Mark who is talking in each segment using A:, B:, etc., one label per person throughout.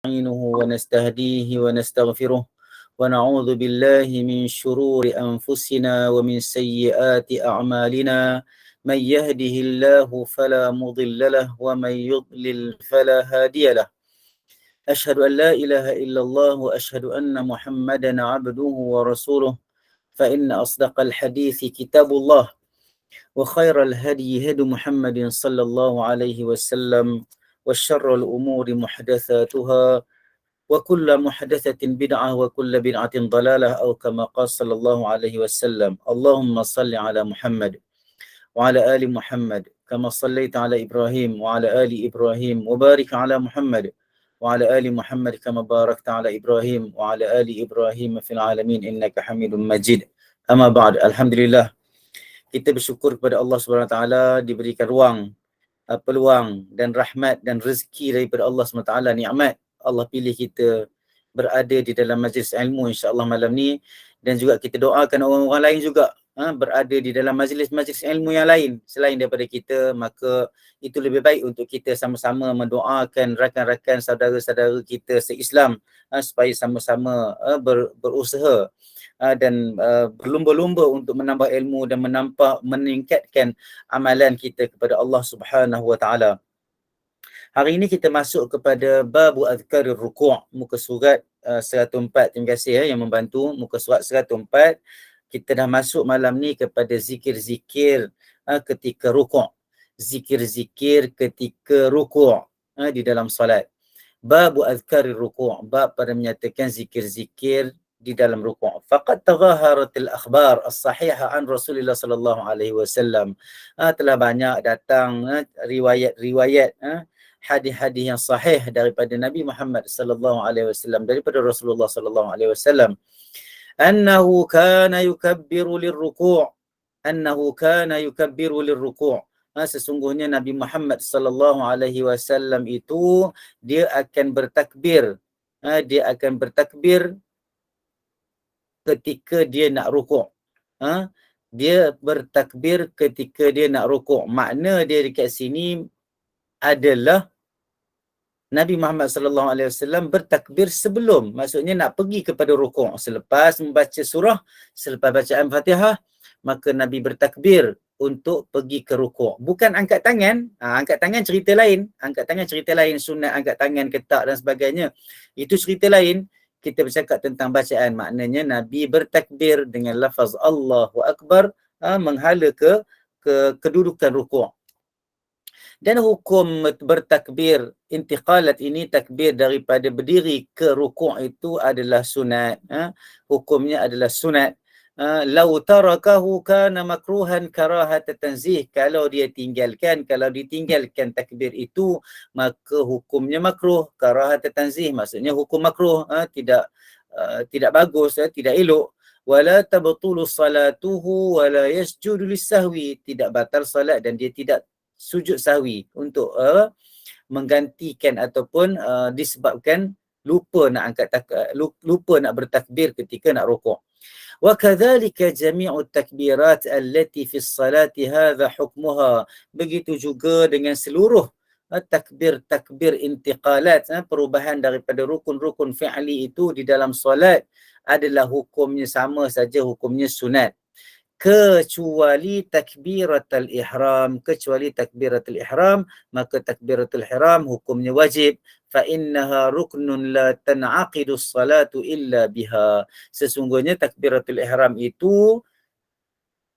A: نستعينه ونستهديه ونستغفره ونعوذ بالله من شرور أنفسنا ومن سيئات أعمالنا من يهده الله فلا مضل له ومن يضلل فلا هادي له أشهد أن لا إله إلا الله وأشهد أن محمدا عبده ورسوله فإن أصدق الحديث كتاب الله وخير الهدي هدي محمد صلى الله عليه وسلم وشر الأمور محدثاتها وكل محدثة بدعة وكل بدعة ضلالة أو كما قال صلى الله عليه وسلم اللهم صل على محمد وعلى آل محمد كما صليت على إبراهيم وعلى آل إبراهيم وبارك على محمد وعلى آل محمد كما باركت على إبراهيم وعلى آل إبراهيم في العالمين إنك حميد مجيد. أما بعد, Alhamdulillah, kita bersyukur kepada Allah SWT diberikan ruang, peluang dan rahmat dan rezeki daripada Allah SWT, nikmat. Allah pilih kita berada di dalam majlis ilmu insya-Allah malam ni, dan juga kita doakan orang-orang lain juga berada di dalam majlis-majlis ilmu yang lain selain daripada kita. Maka itu lebih baik untuk kita sama-sama mendoakan rakan-rakan saudara-saudara kita se-Islam supaya sama-sama berusaha dan berlumba-lumba untuk menambah ilmu dan meningkatkan amalan kita kepada Allah Subhanahu Wa Taala. Hari ini kita masuk kepada Babu Adhkarir Ruku', muka surat 104. Terima kasih yang membantu. Muka surat 104. Kita dah masuk malam ni kepada zikir-zikir ketika ruku'. Zikir-zikir ketika ruku' di dalam solat. Babu Adhkarir Ruku', bab pada menyatakan zikir-zikir di dalam ruku'. Faqad taghaharatil akhbar as-sahihah an Rasulullah sallallahu alaihi wasallam. Telah banyak datang riwayat-riwayat hadis-hadis yang sahih daripada Nabi Muhammad sallallahu alaihi wasallam, daripada Rasulullah sallallahu alaihi wasallam, annahu kana yukabbiru lirruku', annahu kana yukabbiru lirruku'. Sesungguhnya Nabi Muhammad sallallahu alaihi wasallam itu dia akan bertakbir, dia akan bertakbir ketika dia nak rukuk. Dia bertakbir ketika dia nak rukuk. Makna dia dekat sini adalah Nabi Muhammad sallallahu alaihi wasallam bertakbir sebelum, maksudnya nak pergi kepada rukuk. Selepas membaca surah, selepas bacaan Fatihah, maka Nabi bertakbir untuk pergi ke rukuk. Bukan angkat tangan. Angkat tangan cerita lain. Angkat tangan cerita lain, sunat angkat tangan, ketak dan sebagainya. Itu cerita lain. Kita bercakap tentang bacaan. Maknanya Nabi bertakbir dengan lafaz Allahu Akbar menghala ke kedudukan rukuk. Dan hukum bertakbir intiqalat ini, takbir daripada berdiri ke rukuk, itu adalah sunat. Hukumnya adalah sunat. Lau tarakahu kana makruhan karahata tanzih. Kalau ditinggalkan takbir itu, maka hukumnya makruh. Karahata tanzih maksudnya hukum makruh, tidak bagus, tidak elok. Wala tabtulu salatuhu wala yasjudu lis-sahwi. Tidak batal salat dan dia tidak sujud sahwi untuk menggantikan ataupun disebabkan lupa nak bertakbir ketika nak rukuk. Wa kadzalika jami'u takbirat allati fi as-salati hadha hukmuha. Begitu juga dengan seluruh takbir intiqalat, perubahan daripada rukun-rukun fi'li itu di dalam solat adalah hukumnya sama saja, hukumnya sunat. Kecuali takbiratul ihram, maka takbiratul ihram hukumnya wajib. Fa innaha ruknun la tan'aqidu as-salatu illa biha. Sesungguhnya takbiratul ihram itu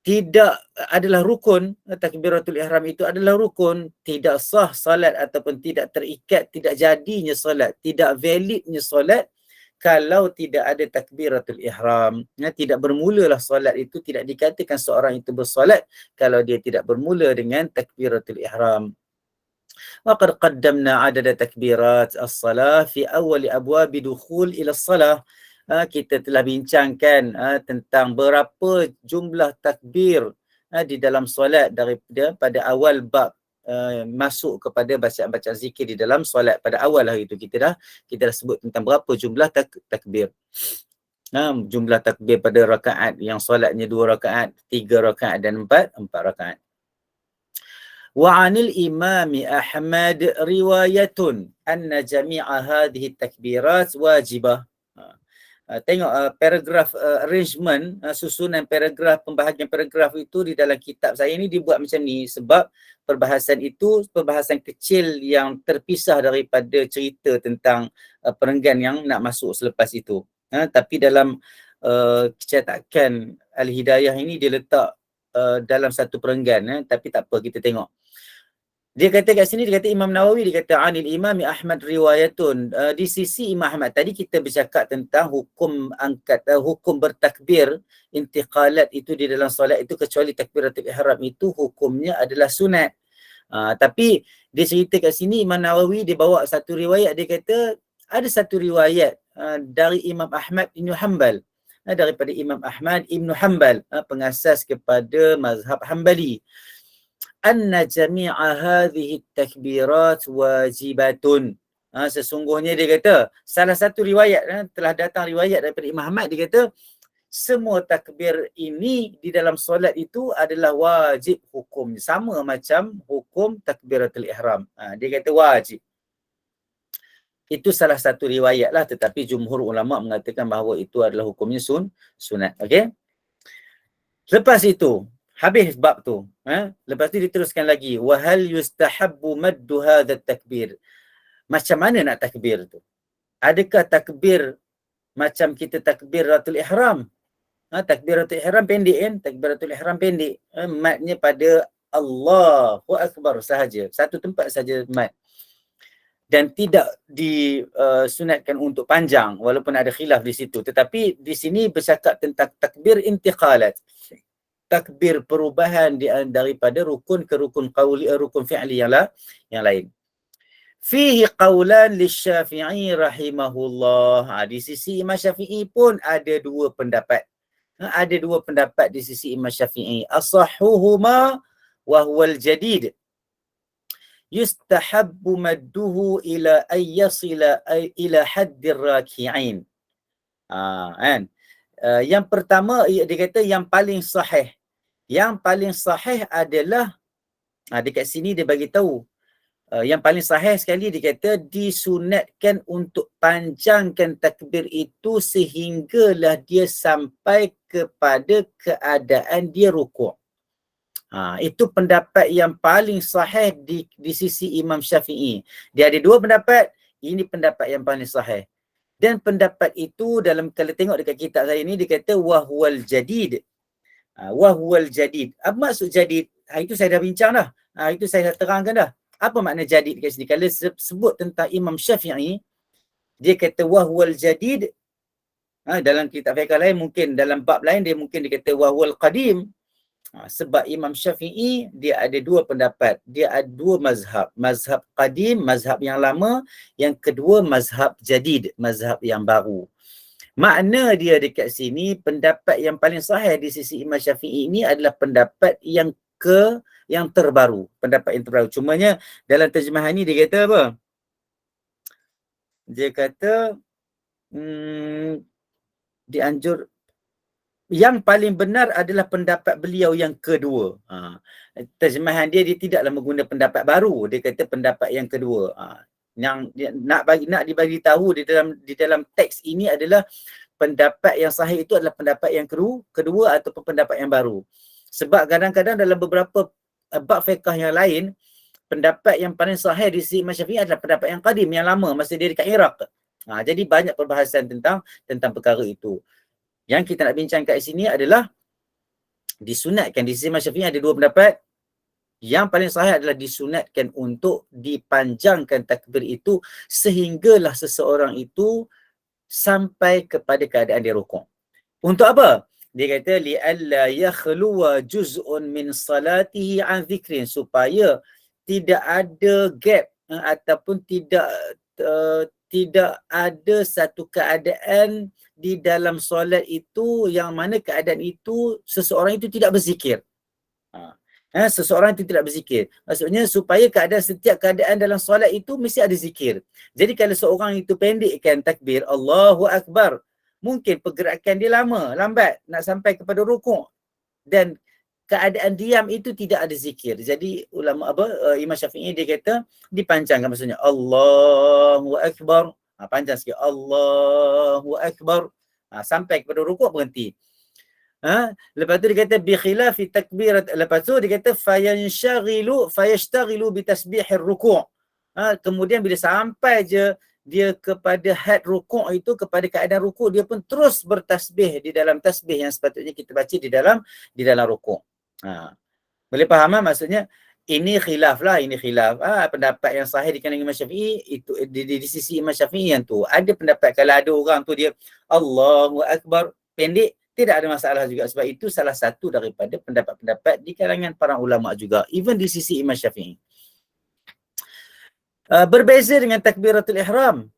A: tidak adalah rukun. Takbiratul ihram itu adalah rukun. Tidak sah salat ataupun tidak terikat, tidak jadinya salat, tidak validnya salat kalau tidak ada takbiratul ihram. Tidak bermulalah solat itu, tidak dikatakan seorang itu bersolat kalau dia tidak bermula dengan takbiratul ihram. Wa qad qaddamna adada takbirat as-salah fi awal abwab dukhul ila as-salah. Kita telah bincangkan tentang berapa jumlah takbir di dalam solat pada awal bab masuk kepada bacaan-bacaan zikir di dalam solat. Pada awal hari itu kita dah sebut tentang berapa jumlah takbir. Jumlah takbir pada rakaat yang solatnya 2 rakaat, 3 rakaat dan 4 rakaat. Wa 'anil Imam Ahmad riwayatun anna jami'a hadhihi takbirat wajibah. Tengok paragraf arrangement, susunan paragraf, pembahagian paragraf itu di dalam kitab saya ni dibuat macam ni sebab perbahasan itu perbahasan kecil yang terpisah daripada cerita tentang perenggan yang nak masuk selepas itu. Tapi dalam cetakan Al-Hidayah ini dia letak dalam satu perenggan, tapi tak apa, kita tengok. Dia kata kat sini, dia kata Imam Nawawi, dia kata Anil Imam Ahmad riwayatun. Di sisi Imam Ahmad, tadi kita bercakap tentang hukum hukum bertakbir, intiqalat itu di dalam solat itu, kecuali takbiratul ihram itu hukumnya adalah sunat. Tapi dia cerita kat sini, Imam Nawawi dia bawa satu riwayat, dia kata ada satu riwayat dari Imam Ahmad Ibn Hanbal, daripada Imam Ahmad Ibn Hanbal, pengasas kepada mazhab Hanbali. Anna jami'a hadhihi takbirat wajibatun. Sesungguhnya dia kata, salah satu riwayat, telah datang riwayat daripada Imam Ahmad, dia kata semua takbir ini di dalam solat itu adalah wajib hukum. Sama macam hukum takbiratul ihram. Dia kata wajib. Itu salah satu riwayat lah, tetapi jumhur ulama mengatakan bahawa itu adalah hukumnya sunat. Okey? Lepas itu, habis bab tu. Lepas tu diteruskan lagi. Wahal yustahabbu maddu hadha takbir. Macam mana nak takbir tu? Adakah takbir macam kita takbiratul ihram? Takbiratul ihram pendek kan? Takbiratul ihram pendek. Matnya pada Allahu Akbar sahaja. Satu tempat saja mat. Dan tidak disunatkan untuk panjang, walaupun ada khilaf di situ. Tetapi di sini bercakap tentang takbir intiqalat. Takbir perubahan daripada rukun ke rukun qauli, rukun fi'li yang lain. Fihi qawlan lisyafi'i rahimahullah. Di sisi Imam Syafi'i pun ada dua pendapat. Ada dua pendapat di sisi Imam Syafi'i. Asahuhuma wa huwal jadid. Yustahabbu madduhu ila ayyasila ila haddir raki'in. Kan? Yang pertama, dia kata yang paling sahih. Yang paling sahih adalah, dekat sini dia bagi tahu, yang paling sahih sekali dia kata disunatkan untuk panjangkan takbir itu sehinggalah dia sampai kepada keadaan dia rukuk. Itu pendapat yang paling sahih di sisi Imam Syafi'i. Dia ada dua pendapat, ini pendapat yang paling sahih. Dan pendapat itu dalam, kalau tengok dekat kitab saya ni, dia kata wahwal jadid. Wahwal jadid. Apa maksud jadid? Itu saya dah bincang dah. Itu saya dah terangkan dah. Apa makna jadid dekat sini? Kalau sebut tentang Imam Syafi'i, dia kata wahwal jadid. Dalam kitab fiqh lain mungkin, dalam bab lain dia mungkin dia kata wahwal qadim. Sebab Imam Syafi'i dia ada dua pendapat. Dia ada dua mazhab. Mazhab qadim, mazhab yang lama. Yang kedua mazhab jadid, mazhab yang baru. Makna dia dekat sini, pendapat yang paling sahih di sisi Imam Syafi'i ini adalah pendapat yang terbaru. Pendapat yang terbaru. Cumanya dalam terjemahan ni dia kata apa? Dia kata dianjur, yang paling benar adalah pendapat beliau yang kedua. Terjemahan dia tidaklah menggunakan pendapat baru. Dia kata pendapat yang kedua. Yang nak dibagi tahu di dalam teks ini adalah pendapat yang sahih itu adalah pendapat yang kedua ataupun pendapat yang baru. Sebab kadang-kadang dalam beberapa bab fiqh yang lain, pendapat yang paling sahih di sisi Imam Syafi'i adalah pendapat yang qadim, yang lama, masa dia dekat Iraq. Jadi banyak perbahasan tentang perkara itu. Yang kita nak bincang kat sini adalah disunatkan di sisi Imam Syafi'i ada dua pendapat. Yang paling sahih adalah disunatkan untuk dipanjangkan takbir itu sehinggalah seseorang itu sampai kepada keadaan dia rukuk. Untuk apa? Dia kata li'alla yakhluwa juz'un min salatihi an dhikrin, supaya tidak ada gap ataupun tidak ada satu keadaan di dalam solat itu yang mana keadaan itu seseorang itu tidak berzikir. Seseorang itu tidak berzikir. Maksudnya supaya setiap keadaan dalam solat itu mesti ada zikir. Jadi kalau seorang itu pendekkan takbir Allahu Akbar, mungkin pergerakan dia lambat nak sampai kepada rukuk. Dan keadaan diam itu tidak ada zikir. Jadi ulama Imam Syafi'i dia kata dipanjangkan, maksudnya Allahu Akbar. Panjang sikit, Allahu Akbar. Sampai kepada rukuk berhenti. Lepas tu dia kata bi khilafi takbirat, lepas tu dia kata fayashtaghilu bi tasbihir ruku'. Kemudian bila sampai je dia kepada had rukuk itu, kepada keadaan rukuk, dia pun terus bertasbih di dalam tasbih yang sepatutnya kita baca di dalam rukuk. Boleh faham maksudnya? Ini khilaf lah, ini khilaf. Pendapat yang sahih di kalangan Imam Syafi'i itu di sisi Imam Syafi'i yang tu. Ada pendapat kalau ada orang tu dia Allahu Akbar pendek, tidak ada masalah juga, sebab itu salah satu daripada pendapat-pendapat di kalangan para ulama juga, even di sisi Imam Syafi'i. Berbeza dengan takbiratul ihram.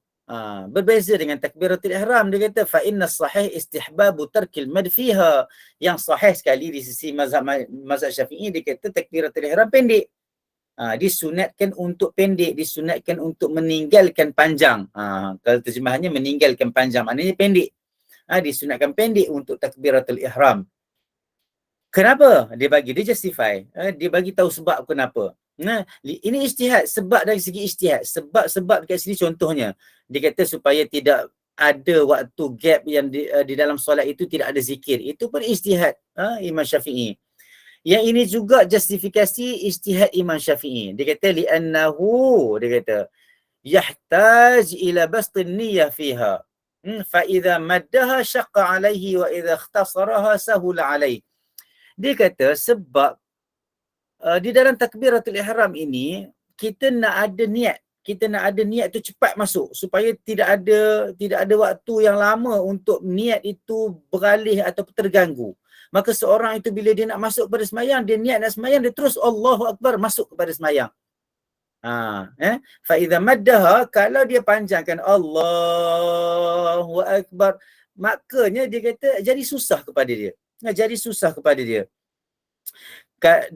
A: Berbeza dengan takbiratul ihram, dia kata fa inna sahih istihbabu tarkil mad fiha. Yang sahih sekali di sisi mazhab Syafi'i, dia kata takbiratul ihram pendek. Disunatkan untuk pendek, disunatkan untuk meninggalkan panjang. Kalau terjemahannya meninggalkan panjang, maknanya pendek. Disunatkan pendek untuk takbiratul ihram. Kenapa? Dia justify. Dia bagi tahu sebab kenapa. Ini ijtihad, sebab dari segi ijtihad. Sebab dekat sini contohnya, dia kata supaya tidak ada waktu gap yang di dalam solat itu tidak ada zikir. Itu pun ijtihad Imam Syafi'i. Yang ini juga justifikasi ijtihad Imam Syafi'i. Dia kata li'annahu, dia kata yahtaj ila bastin niyyah fiha. Fa idza maddaha syaqqa alaihi wa idza ikhtasaraha sahula alaihi. Dia kata sebab di dalam takbiratul ihram ini kita nak ada niat. Kita nak ada niat tu cepat masuk supaya tidak ada waktu yang lama untuk niat itu beralih atau terganggu. Maka seorang itu bila dia nak masuk kepada semayang, dia niat nak semayang, dia terus Allahu Akbar masuk kepada semayang. Fa idza maddaha, kalau dia panjangkan Allahu Akbar, makanya dia kata jadi susah kepada dia. Jadi susah kepada dia.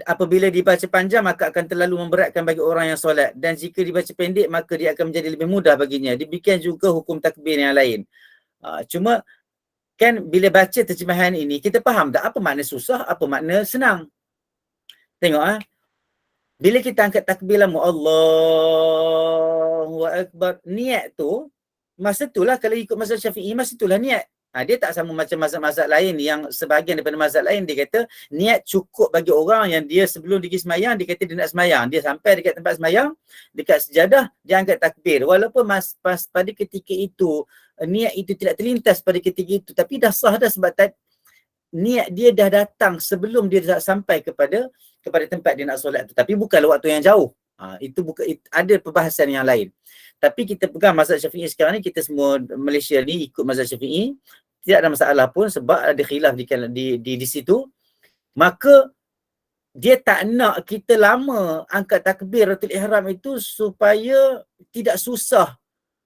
A: Apabila dibaca panjang maka akan terlalu memberatkan bagi orang yang solat, dan jika dibaca pendek maka dia akan menjadi lebih mudah baginya. Demikian juga hukum takbir yang lain. Cuma kan bila baca terjemahan ini kita faham tak apa makna susah, apa makna senang. Tengok bila kita angkat takbir lama Allahu Akbar, niat tu masa itulah, kalau ikut mazhab Syafi'i masa itulah niat. Dia tak sama macam mazhab-mazhab lain yang sebahagian daripada mazhab lain dia kata niat cukup bagi orang yang dia sebelum dia pergi semayang, dia kata dia nak semayang, dia sampai dekat tempat semayang, dekat sejadah dia angkat takbir, walaupun pada ketika itu niat itu tidak terlintas pada ketika itu, tapi dah sah dah, sebab niat dia dah datang sebelum dia dah sampai kepada tempat dia nak solat tu, tapi bukanlah waktu yang jauh. Itu ada perbahasan yang lain. Tapi kita pegang mazhab Syafi'i sekarang ni, kita semua Malaysia ni ikut mazhab Syafi'i, tidak ada masalah pun sebab ada khilaf di situ. Maka dia tak nak kita lama angkat takbiratul ihram itu supaya tidak susah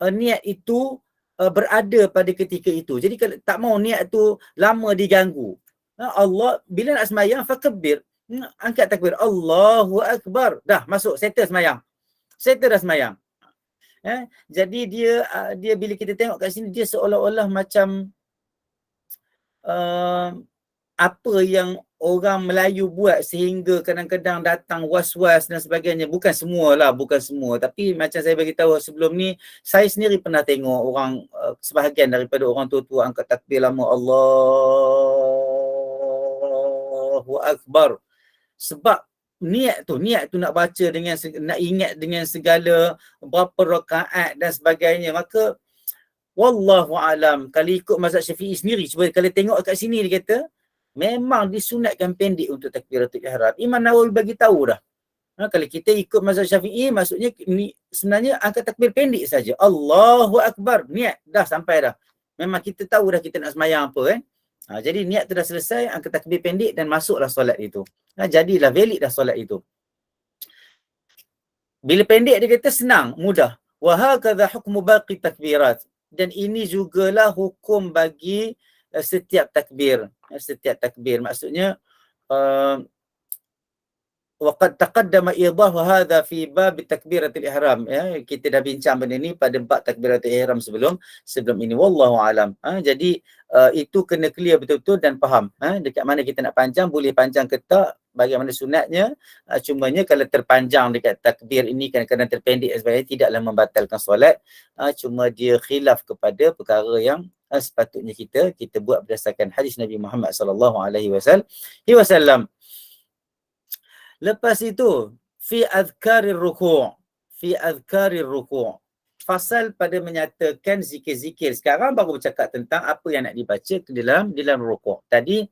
A: niat itu berada pada ketika itu. Jadi kalau tak mau niat tu lama diganggu. Allah bila nak semayang fakabbir, angkat takbir Allahu Akbar, dah masuk, settle semayang. Settle dah semayang. Jadi dia bila kita tengok kat sini, dia seolah-olah macam apa yang orang Melayu buat sehingga kadang-kadang datang was-was dan sebagainya. Bukan semua, tapi macam saya bagi tahu sebelum ni, saya sendiri pernah tengok orang sebahagian daripada orang tua-tua angkat takbir lama Allahu Akbar, sebab niat tu nak baca dengan, nak ingat dengan segala berapa rakaat dan sebagainya. Maka wallahu alam, kalau ikut mazhab Syafi'i sendiri, cuba kalau tengok kat sini dia kata memang disunatkan pendek untuk takbiratul ihram. Imam Nawawi bagi tahu dah. Kalau kita ikut mazhab Syafi'i, maksudnya ni sebenarnya angkat takbir pendek saja. Allahu Akbar, niat dah sampai dah. Memang kita tahu dah kita nak semayang apa jadi niat tu dah selesai, angkat takbir pendek dan masuklah solat itu. Jadilah valid dah solat itu. Bila pendek dia kata senang, mudah. Wa hakadha hukmu baqi takbirat. Dan ini jugalah hukum bagi setiap takbir. Setiap takbir maksudnya waqad taqaddama idahu hadha fi bab takbiratul ihram. Kita dah bincang benda ni pada bab takbiratul ihram sebelum ini, wallahu alam. Jadi itu kena clear betul-betul dan faham. Dekat mana kita nak panjang, boleh panjang ke tak, bagaimana sunatnya. Cumanya kalau terpanjang dekat takbir ini, kadang-kadang terpendek dan sebagainya, tidaklah membatalkan solat. Cuma dia khilaf kepada perkara yang sepatutnya kita buat berdasarkan hadis Nabi Muhammad sallallahu alaihi wasallam. Lepas itu, fi azkarir ruku'. Fasal pada menyatakan zikir-zikir. Sekarang baru bercakap tentang apa yang nak dibaca ke dalam rukuk. Tadi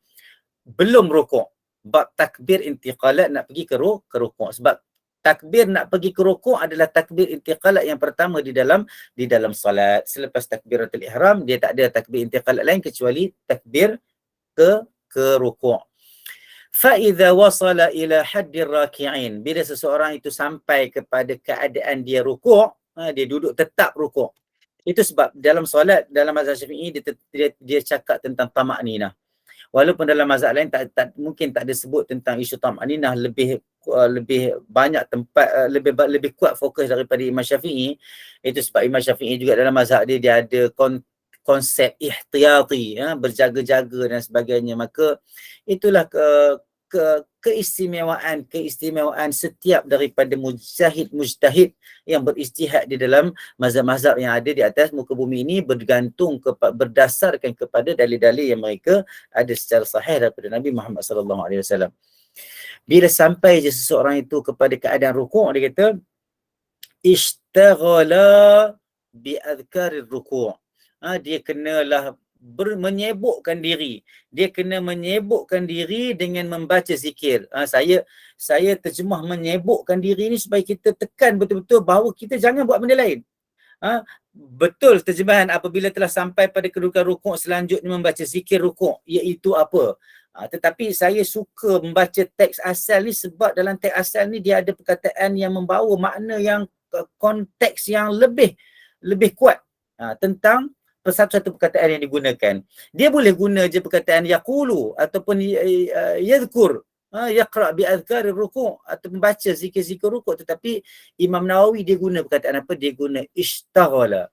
A: belum rukuk. Bab takbir intiqalat nak pergi ke rukuk. Sebab takbir nak pergi ke rukuk adalah takbir intiqalat yang pertama di dalam salat. Selepas takbiratul ihram, dia tak ada takbir intiqalat lain kecuali takbir ke rukuk. فَإِذَا وَصَلَ إِلَى حَدِّ الرَّاكِعِينَ. Bila seseorang itu sampai kepada keadaan dia rukuk, dia duduk tetap rukuk. Itu sebab dalam solat, dalam mazhab Syafi'i, dia cakap tentang tamakninah. Walaupun dalam mazhab lain mungkin tak ada sebut tentang isu tamakninah, lebih banyak tempat, lebih kuat fokus daripada Imam Syafi'i. Itu sebab Imam Syafi'i juga dalam mazhab dia ada konsep ihtiyati, berjaga-jaga dan sebagainya. Maka itulah keistimewaan setiap daripada mujtahid yang beristihad di dalam mazhab-mazhab yang ada di atas muka bumi ini, berdasarkan kepada dalil-dalil yang mereka ada secara sahih daripada Nabi Muhammad sallallahu alaihi wasallam. Bila sampai je seseorang itu kepada keadaan rukuk, dia kata ishtaghala bi adhkarir rukuk. Dia kenalah menyebukkan diri. Dia kena menyebukkan diri dengan membaca zikir. Saya terjemah menyebukkan diri ni supaya kita tekan betul-betul bahawa kita jangan buat benda lain. Betul terjemahan apabila telah sampai pada kedudukan rukuk, selanjutnya membaca zikir rukuk, iaitu apa? Tetapi saya suka membaca teks asal ni sebab dalam teks asal ni dia ada perkataan yang membawa makna yang konteks yang lebih kuat tentang satu-satu perkataan yang digunakan. Dia boleh guna je perkataan yaqulu ataupun yadhkur, yaqra bi adhkari rukuk, atau membaca zikir-zikir rukuk, tetapi Imam Nawawi dia guna perkataan apa? Dia guna ishtaghala.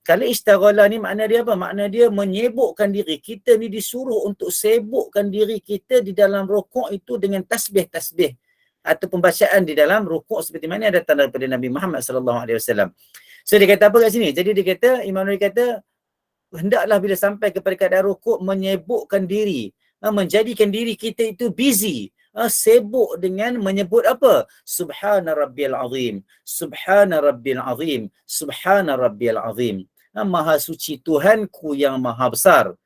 A: Kalau ishtaghala ni makna dia apa? Makna dia menyibukkan diri. Kita ni disuruh untuk sibukkan diri kita di dalam rukuk itu dengan tasbih-tasbih atau pembacaan di dalam rukuk seperti mana yang datang daripada Nabi Muhammad sallallahu alaihi wasallam. So dia kata apa kat sini? Jadi dia kata, Imam Nawawi kata, hendaklah bila sampai kepada keadaan rukuk menyibukkan diri, menjadikan diri kita itu busy, sibuk dengan menyebut apa? Subhana rabbiyal azim, subhana rabbiyal azim, subhana rabbiyal azim. Maha suci Tuhanku yang maha besar,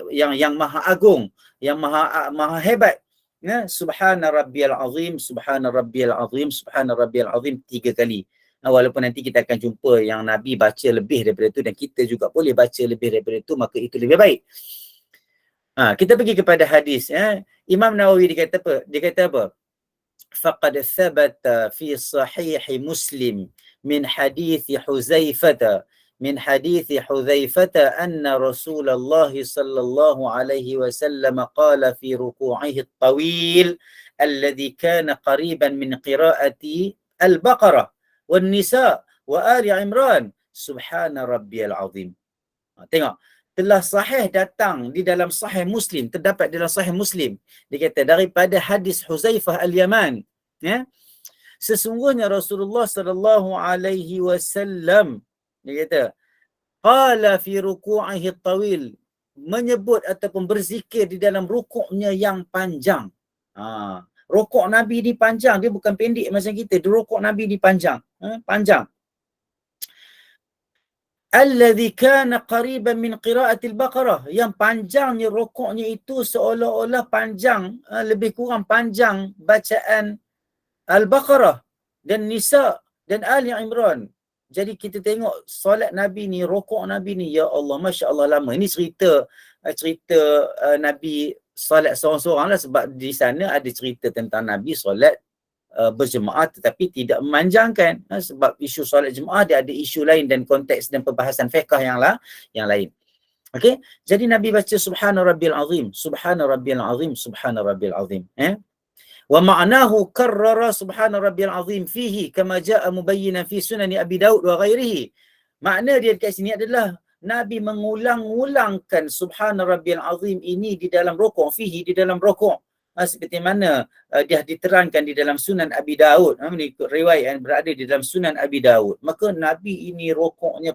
A: yang maha agung, yang maha hebat. Subhana rabbiyal azim, subhana rabbiyal azim, subhana rabbiyal azim 3 kali. Walaupun nanti kita akan jumpa yang Nabi baca lebih daripada itu dan kita juga boleh baca lebih daripada itu, maka itu lebih baik. Kita pergi kepada hadis. Imam Nawawi dia kata apa? Faqad thabata fi sahih Muslim min hadith Huzaifah anna Rasulullah sallallahu alaihi wasallam qala fi ruku'ihi at-tawil alladhi kana qariban min qira'ati al-Baqarah wan-Nisa wa Ali Imran, subhana rabbiyal azim. Tengok, telah sahih datang di dalam sahih Muslim, terdapat dalam sahih Muslim. Dia kata daripada hadis Huzaifah al-Yaman, sesungguhnya Rasulullah sallallahu alaihi wasallam, dia kata qala fi ruku'ihi at-tawil, menyebut ataupun berzikir di dalam rukuknya yang panjang. Rukuk Nabi ni panjang, dia bukan pendek macam kita. Rukuk Nabi ni panjang, panjang. Alladhi kana qariban min qira'atil Baqarah, yang panjangnya rukuknya itu seolah-olah panjang, lebih kurang panjang bacaan Al-Baqarah dan Nisa dan Ali Imran. Jadi kita tengok solat Nabi ni, rukuk Nabi ni, ya Allah, Masya Allah lama. Ini cerita Nabi solat seorang-seorang lah, sebab di sana ada cerita tentang Nabi solat berjemaah tetapi tidak memanjangkan. Sebab isu solat jemaah dia ada isu lain dan konteks dan perbahasan fiqh yang lain. Okey, jadi Nabi baca subhana rabbiyal azim, subhana rabbiyal azim, subhana rabbiyal azim. Wa ma'nahu karrara subhana rabbiyal azim fihi kama jaa mubayyinan fi sunan Abi Daud wa ghairihi. Makna dia dekat sini adalah Nabi mengulang-ulangkan subhana rabbiyal azim ini di dalam rukuk, fihi di dalam rukuk. Seperti mana dia diterangkan di dalam Sunan Abi Daud, mengikut riwayat yang berada di dalam Sunan Abi Daud. Maka Nabi ini rukuknya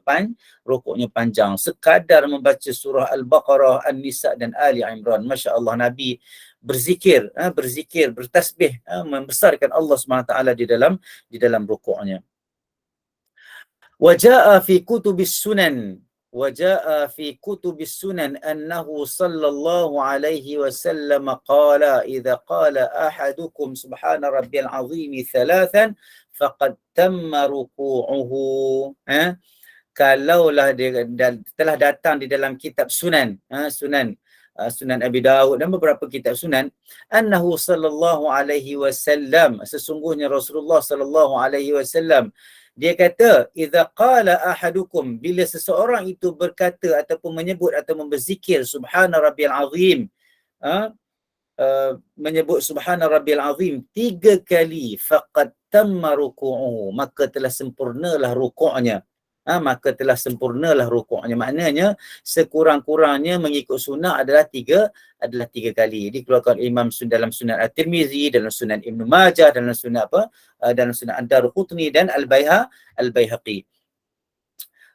A: panjang, sekadar membaca surah Al-Baqarah, An-Nisa dan Ali Imran. Masya Allah, Nabi berzikir, bertasbih, membesarkan Allah SWT di dalam rukuknya. Waja'a fi kutubis sunan annahu sallallahu alaihi wasallam qala idza qala ahadukum subhana rabbiyal azim thalathan faqad tamma ruku'uhu. Kalaulah dia telah datang di dalam kitab sunan, Sunan Abi Daud dan beberapa kitab sunan, annahu sallallahu alaihi wasallam, sesungguhnya Rasulullah sallallahu alaihi wasallam, dia kata, idza qala ahadukum, bila seseorang itu berkata ataupun menyebut atau berzikir subhana rabbiyal azim, menyebut subhana rabbiyal azim 3 kali, faqad tamma ruku'uhu, maka telah sempurnalah rukuknya. Maka telah sempurnalah rukuknya. Maknanya sekurang-kurangnya mengikut sunnah adalah tiga kali. Dikeluarkan Imam dalam Sunan At-Tirmizi, dalam Sunan Ibn Majah, dalam Sunan dalam Sunan Ad-Darqutni dan Al-Baihaqi.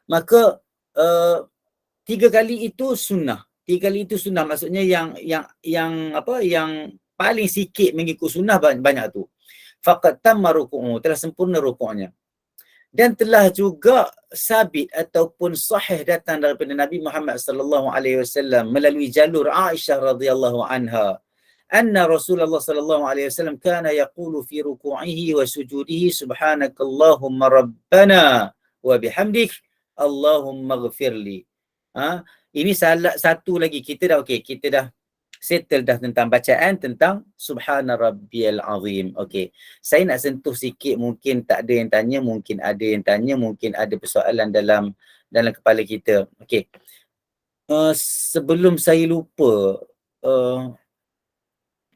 A: Maka 3 kali itu sunnah. 3 kali itu sunnah, maksudnya yang paling sikit mengikut sunnah banyak tu. Faqad tamma ruku'u, telah sempurna rukuknya. Dan telah juga sabit ataupun sahih datang daripada Nabi Muhammad sallallahu alaihi wasallam melalui jalur Aisyah radhiyallahu anha, anna Rasulullah sallallahu alaihi wasallam kana yaqulu fi ruku'ihi wa sujudihi subhanakallahumma rabbana wa bihamdik Allahumma ighfirli. Ini satu lagi, kita dah settle dah tentang bacaan tentang subhana rabbiyal azim. Okey. Saya nak sentuh sikit, mungkin tak ada yang tanya, mungkin ada yang tanya, mungkin ada persoalan dalam kepala kita. Okey. Sebelum saya lupa,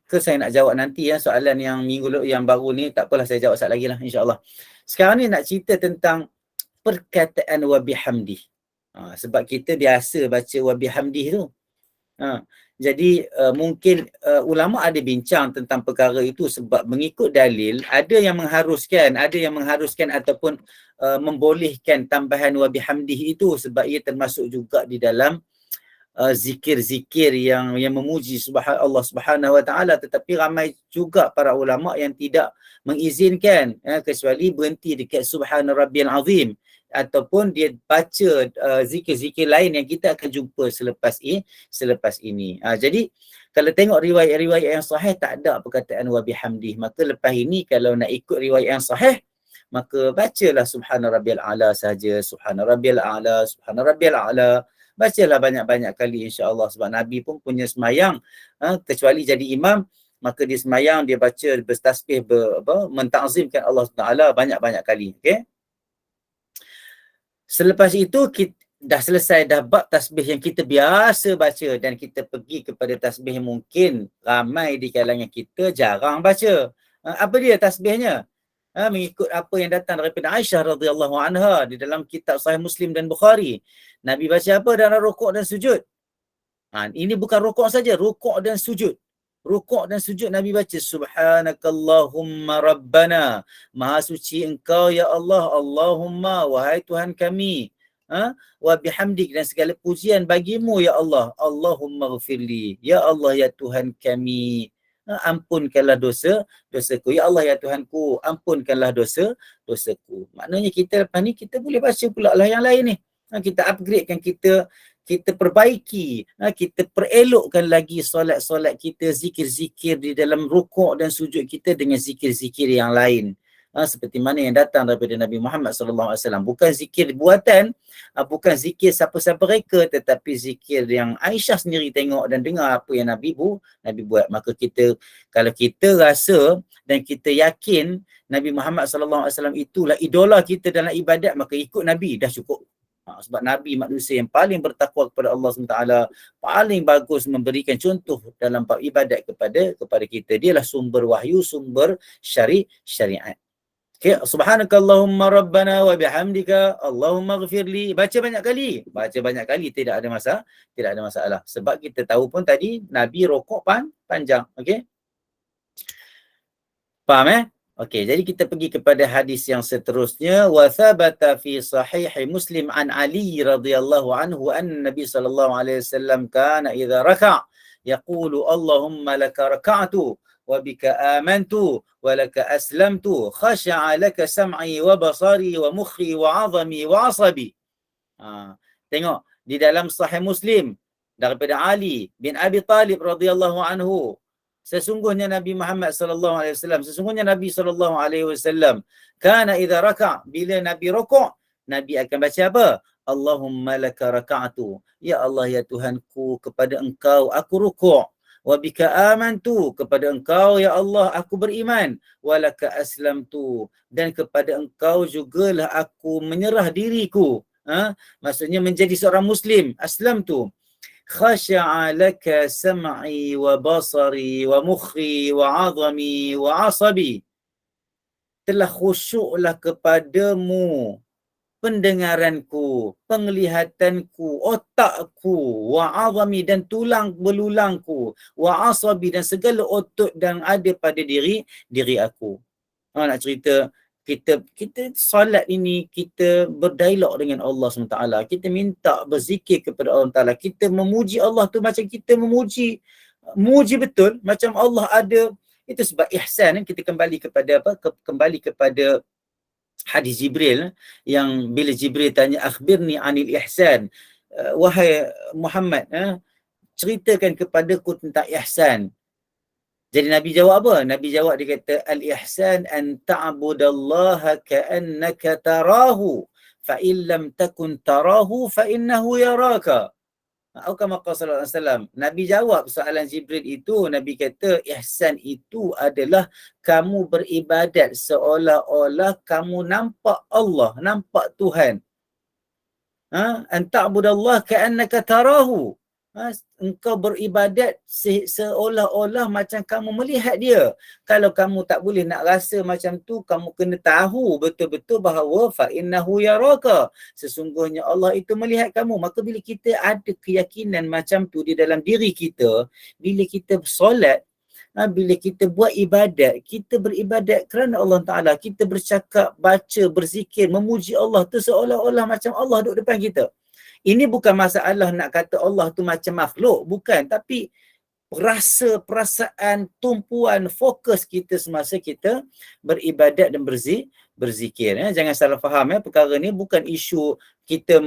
A: saya nak jawab nanti soalan yang minggu yang baru ni, tak apalah, saya jawab sekali lagi lah, insya-Allah. Sekarang ni nak cerita tentang perkataan wa bihamdi. Sebab kita biasa baca wa bihamdi tu. Jadi mungkin ulama ada bincang tentang perkara itu, sebab mengikut dalil ada yang mengharuskan ataupun membolehkan tambahan wa bihamdih itu, sebab ia termasuk juga di dalam zikir-zikir yang memuji Allah Subhanahu wa taala. Tetapi ramai juga para ulama yang tidak mengizinkan, kecuali berhenti dekat subhana rabbiyal azim, ataupun dia baca zikir-zikir lain yang kita akan jumpa selepas ini. Jadi kalau tengok riwayat-riwayat yang sahih, tak ada perkataan wa bihamdih. Maka lepas ini kalau nak ikut riwayat yang sahih, maka bacalah subhana rabbiyal a'la saja, subhana rabbiyal a'la, subhana rabbiyal a'la. Bacalah banyak-banyak kali, insya-Allah. Sebab Nabi pun punya semayang, kecuali jadi imam, maka dia semayang, dia baca bertasbih, mentazimkan Allah Taala banyak-banyak kali. Okey. Selepas itu kita dah selesai dah bab tasbih yang kita biasa baca, dan kita pergi kepada tasbih yang mungkin ramai di kalangan kita jarang baca. Apa dia tasbihnya? Mengikut apa yang datang daripada Aisyah radhiyallahu anha di dalam kitab Sahih Muslim dan Bukhari. Nabi baca apa dalam rukuk dan sujud? Ini bukan rukuk saja, rukuk dan sujud. Rukuk dan sujud Nabi baca subhanakallahumma rabbana, maha suci engkau ya Allah, Allahumma, wahai Tuhan kami, wa bihamdik, dan segala pujian bagimu ya Allah, Allahumma ghfirli, ya Allah ya Tuhan kami, ampunkanlah dosaku, ya Allah ya Tuhanku, ampunkanlah dosaku. Maknanya kita lepas ni kita boleh baca pula lah yang lain ni. Kita upgradekan, kita perbaiki, kita perelokkan lagi solat-solat kita, zikir-zikir di dalam rukuk dan sujud kita dengan zikir-zikir yang lain. Seperti mana yang datang daripada Nabi Muhammad SAW. Bukan zikir buatan, bukan zikir siapa-siapa reka, tetapi zikir yang Aisyah sendiri tengok dan dengar apa yang Nabi buat. Maka kalau kita rasa dan kita yakin Nabi Muhammad SAW itulah idola kita dalam ibadat, maka ikut Nabi dah cukup. Sebab Nabi manusia yang paling bertakwa kepada Allah SWT, paling bagus memberikan contoh dalam bab ibadat kepada kita. Dialah sumber wahyu, sumber syariat. Okay, subhanakallahumma rabbana wa bihamdika Allahumma ghafirli. Baca banyak kali. Baca banyak kali tidak ada masalah. Sebab kita tahu pun tadi Nabi rokok panjang. Okey. Faham Okey, jadi kita pergi kepada hadis yang seterusnya. Wa thabata fi sahih Muslim an Ali radhiyallahu anhu anna Nabi sallallahu alaihi wasallam kana idza raka' yaqulu Allahumma laka raka'tu wa bika amantu wa laka aslamtu khasha'a laka sam'i wa basari wa mukhi wa 'azami wa 'asabi. Tengok di dalam sahih Muslim daripada Ali bin Abi Talib radhiyallahu anhu, sesungguhnya Nabi Muhammad sallallahu alaihi wasallam, sesungguhnya Nabi sallallahu alaihi wasallam kana idza raka', bila Nabi rukuk, Nabi akan baca apa? Allahumma laka raka'tu, ya Allah ya Tuhanku, kepada Engkau aku rukuk. Wa bika amantu, kepada Engkau ya Allah aku beriman. Wa laka aslamtu, dan kepada Engkau jugalah aku menyerah diriku. Maksudnya menjadi seorang Muslim. Aslamtu. Khasha'a laka sam'i wa basari wa mukhi wa 'azami wa 'asabi. Telah khusyuklah kepadamu pendengaranku, penglihatanku, otakku, wa 'azami, dan tulang belulangku, wa 'asabi, dan segala otot yang ada pada diri aku. Nak cerita, kita solat ini, kita berdialog dengan Allah SWT. Kita minta berzikir kepada Allah Ta'ala. Kita memuji Allah tu macam kita memuji betul, macam Allah ada. Itu sebab ihsan. Kita kembali kepada apa? Kembali kepada hadis Jibril, yang bila Jibril tanya akhbirni anil ihsan, wahai Muhammad, ceritakan kepadaku tentang ihsan. Jadi Nabi jawab apa? Nabi jawab, dia kata al-ihsan an ta'budallaha ka'annaka tarahu fa in lam takun tarahu fa innahu yaraka. Atau kama qala sallallahu alaihi wasallam. Nabi jawab soalan Jibril itu, Nabi kata ihsan itu adalah kamu beribadat seolah-olah kamu nampak Allah, nampak Tuhan. An ta'budallaha ka'annaka tarahu. Engkau beribadat seolah-olah macam kamu melihat dia. Kalau kamu tak boleh nak rasa macam tu, kamu kena tahu betul-betul bahawa fa innahu yaraka, sesungguhnya Allah itu melihat kamu. Maka bila kita ada keyakinan macam tu di dalam diri kita, bila kita solat, bila kita buat ibadat, kita beribadat kerana Allah Ta'ala, kita bercakap, baca, berzikir, memuji Allah tu seolah-olah macam Allah duduk depan kita. Ini bukan masalah nak kata Allah tu macam makhluk, bukan. Tapi rasa, perasaan, tumpuan, fokus kita semasa kita beribadat dan berzikir. Jangan salah faham. Perkara ni bukan isu kita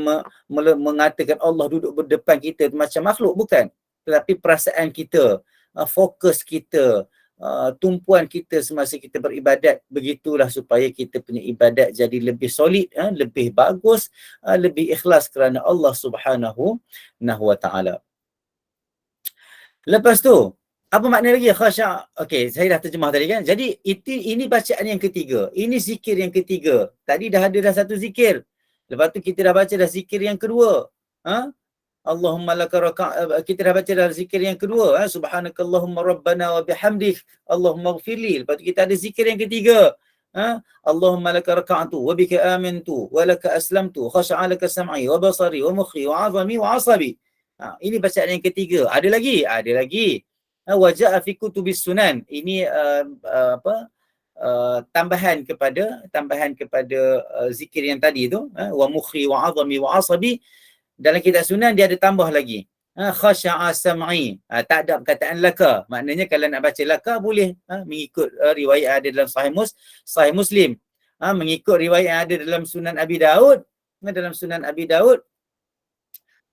A: mengatakan Allah duduk berdepan kita macam makhluk, bukan. Tetapi perasaan kita, fokus kita, tumpuan kita semasa kita beribadat, begitulah supaya kita punya ibadat jadi lebih solid, lebih bagus, lebih ikhlas kerana Allah Subhanahu wa Ta'ala. Lepas tu, apa makna lagi khasya'? Okey, saya dah terjemah tadi kan. Jadi ini bacaan yang ketiga. Ini zikir yang ketiga. Tadi dah ada satu zikir. Lepas tu kita dah baca dah zikir yang kedua. Allahumma laka kita dah baca dalam zikir yang kedua, subhanakallahumma rabbana wa bihamdik Allahumma ghafirli. Lepas tu kita ada zikir yang ketiga, Allahumma laka raka'tu wa bika amantu wa laka aslamtu khasha'a laka sam'i wa basari wa mukhi wa 'azami wa 'asabi. Ini bacaan yang ketiga. Ada lagi. Wa ja'a fi kutubis sunan. Ini tambahan kepada zikir yang tadi tu, wa mukhi wa 'azami wa 'asabi. Dalam kitab sunan dia ada tambah lagi. Khasha'a sam'i. Tak ada perkataan laka. Maknanya kalau nak baca laka boleh mengikut riwayat ada dalam Sahih Muslim. Mengikut riwayat yang ada dalam Sunan Abi Daud. Dalam Sunan Abi Daud.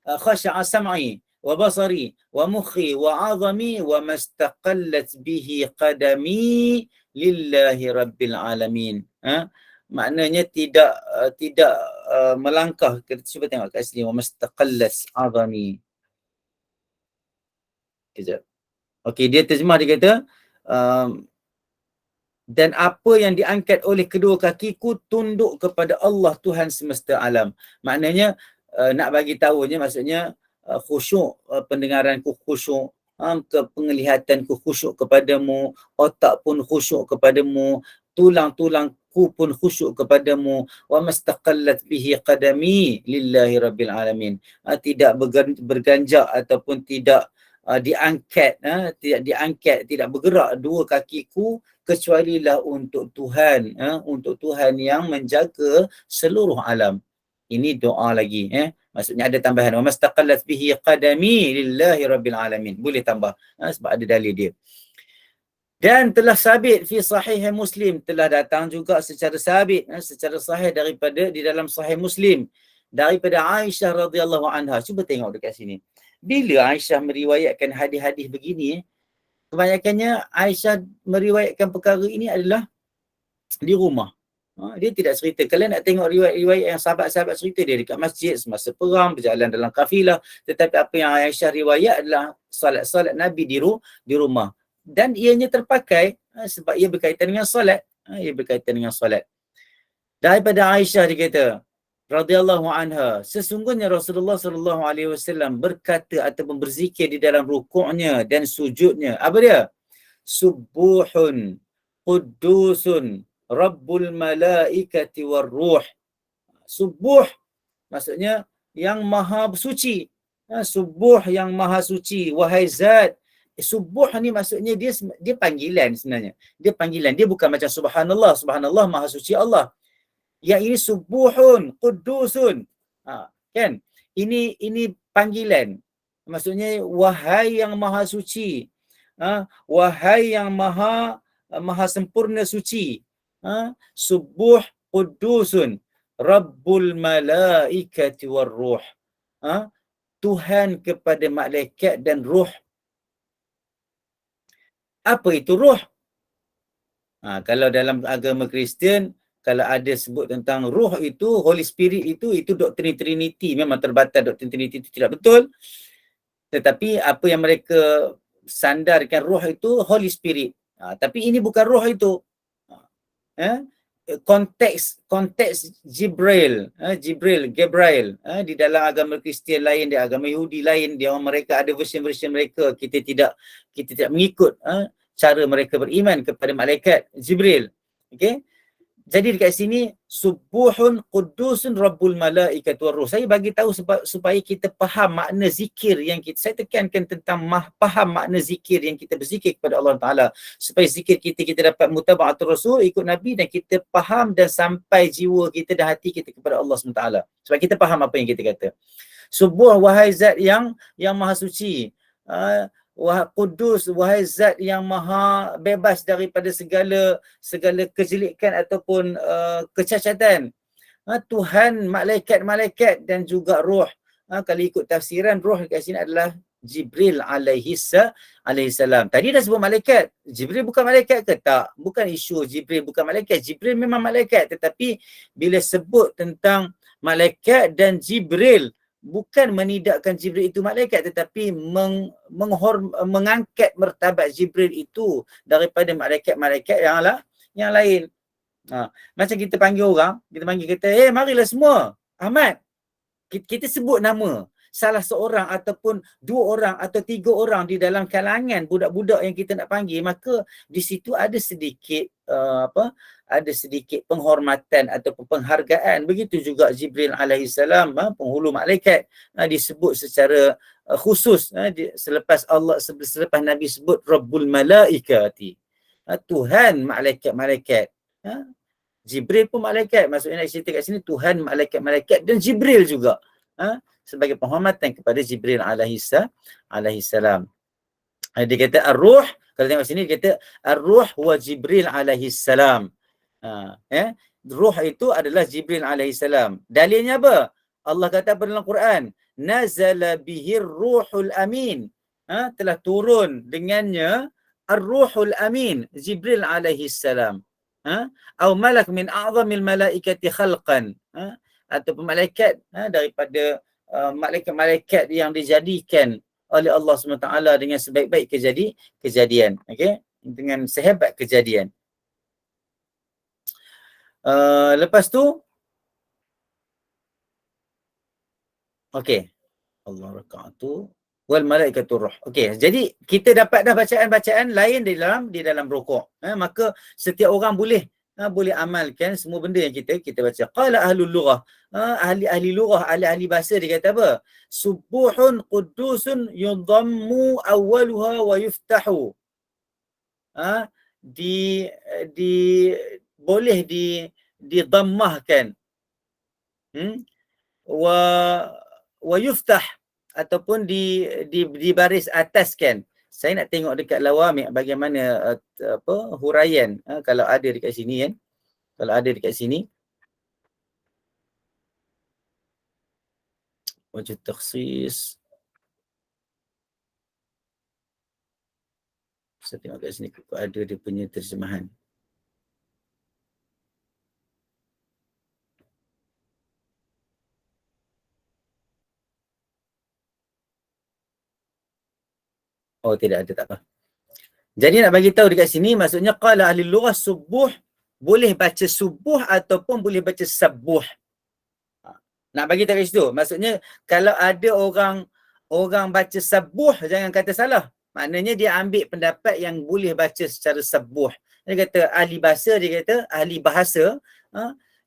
A: Khasha'a sam'i wa basari wa mukhi wa 'azami wa mastaqallat bihi qadami lillahi rabbil alamin. Maknanya tidak melangkah. Kita cuba tengok kat sini, wa mastaqallas 'azami. Kejap. Okey, dia terjemah, dia kata dan apa yang diangkat oleh kedua kakiku tunduk kepada Allah Tuhan semesta alam. Maknanya nak bagi tahunya, maksudnya khusyuk, pendengaranku khusyuk, penglihatanku khusyuk kepadamu, otak pun khusyuk kepadamu, tulang-tulangku pun khusyuk kepadamu. Wa mastaqallat bihi qadami lillahi rabbil alamin. Tidak berganjak ataupun tidak diangkat, tidak bergerak dua kakiku kecualilah untuk Tuhan, untuk Tuhan yang menjaga seluruh alam. Ini doa lagi, maksudnya ada tambahan, wa mastaqallat bihi qadami lillahi rabbil alamin. Boleh tambah, sebab ada dalil dia. Dan telah sabit fi sahih Muslim, telah datang juga secara sabit, secara sahih daripada di dalam sahih Muslim daripada Aisyah radhiyallahu anha. Cuba tengok dekat sini. Bila Aisyah meriwayatkan hadis-hadis begini, kebanyakannya Aisyah meriwayatkan perkara ini adalah di rumah. Dia tidak cerita. Kalian nak tengok riwayat-riwayat yang sahabat-sahabat cerita, dia dekat masjid semasa perang, berjalan dalam kafilah. Tetapi apa yang Aisyah riwayat adalah salat-salat Nabi di rumah. Dan ianya terpakai sebab ia berkaitan dengan solat. Daripada Aisyah dia kata, radhiyallahu anha, sesungguhnya Rasulullah sallallahu alaihi wasallam berkata ataupun berzikir di dalam rukuknya dan sujudnya. Apa dia? Subuhun quddusun rabbul malaikati war ruh. Subuh maksudnya yang maha suci. Subuh yang maha suci, wahai zat. Subuh ni maksudnya dia panggilan sebenarnya. Dia panggilan. Dia bukan macam subhanallah. Subhanallah maha suci Allah. Yang ini subuhun qudusun. Kan? Ini panggilan. Maksudnya wahai yang maha suci. Wahai yang maha sempurna suci. Subuh qudusun rabbul malaikati war ruh. Tuhan kepada malaikat dan ruh. Apa itu ruh? Kalau dalam agama Kristian, kalau ada sebut tentang ruh itu, Holy Spirit itu doktrin Trinity. Memang terbatas doktrin Trinity itu tidak betul. Tetapi apa yang mereka sandarkan ruh itu Holy Spirit. Tapi ini bukan ruh itu. Konteks Gabriel di dalam agama Kristian lain, di agama Yahudi lain, mereka ada version mereka. Kita tidak mengikut cara mereka beriman kepada malaikat Jibril. Okey. Jadi dekat sini subuhun qudusun rabbul malaikat war ruh. Saya bagi tahu supaya kita faham makna zikir yang saya tekankan tentang faham makna zikir yang kita berzikir kepada Allah Taala, supaya zikir kita dapat mutaba'atul rasul, ikut Nabi, dan kita faham dan sampai jiwa kita dan hati kita kepada Allah SWT. Sebab kita faham apa yang kita kata. Subuh, wahai zat yang maha suci. Wahai Qudus, wahai zat yang maha bebas daripada segala kejelekan ataupun kecacatan. Tuhan malaikat-malaikat dan juga roh. Kalau ikut tafsiran, roh kat sini adalah Jibril alaihi salam. Tadi dah sebut malaikat. Jibril bukan malaikat ke? Tak. Bukan isu Jibril bukan malaikat. Jibril memang malaikat. Tetapi bila sebut tentang malaikat dan Jibril, bukan menidakkan Jibril itu malaikat, tetapi mengangkat martabat Jibril itu daripada malaikat-malaikat yang lain. Macam kita panggil orang, kata, marilah semua, Ahmad. Kita sebut nama salah seorang ataupun dua orang atau tiga orang di dalam kalangan budak-budak yang kita nak panggil, maka di situ ada sedikit penghormatan ataupun penghargaan. Begitu juga Jibril alaihissalam, penghulu malaikat, disebut secara khusus selepas Nabi sebut Rabbul Malaikati, Tuhan malaikat-malaikat. Jibril pun malaikat, maksudnya nak cerita kat sini Tuhan malaikat-malaikat dan Jibril juga, sebagai penghormatan kepada Jibril alaihissalam. Dia kata ar-ruh, kalau tengok sini dia kata ar-ruh wa Jibril alaihissalam. Ruh itu adalah Jibril alaihissalam. Dalilnya apa? Allah kata dalam Quran, nazala bihir ruhul amin. Telah turun dengannya ar-ruhul amin, Jibril alaihissalam. Au malak min a'zamil malaikati khalqan. Ataupun malaikat daripada malaikat-malaikat yang dijadikan oleh Allah SWT dengan sebaik-baik kejadian. Okay? Dengan sehebat kejadian. Lepas tu, okay. Allah raka'atu wal malaikatur ruh. Okey, jadi kita dapat dah bacaan-bacaan lain di dalam rukuk. Maka setiap orang boleh boleh amalkan semua benda yang kita baca. Qala ahlul lughah, ahli-ahli lughah, ahli-ahli bahasa dia kata apa? Subuhun qudusun yudhammu awwaluha wa yuftahu. Ha, di di boleh didammahkan. Wa wa yuftah ataupun di baris ataskan. Saya nak tengok dekat lawami bagaimana huraian kalau ada dekat sini kan. Kalau ada dekat sini wajib takhsis. Saya tengok kat sini ada dia punya terjemahan. Oh tidak ada, tak apa. Jadi nak bagi tahu dekat sini maksudnya qala ahli lughah subuh, boleh baca subuh ataupun boleh baca sabuh. Nak bagi tahu kat situ. Maksudnya kalau ada orang baca sabuh, jangan kata salah. Maknanya dia ambil pendapat yang boleh baca secara sabuh. Dia kata ahli bahasa,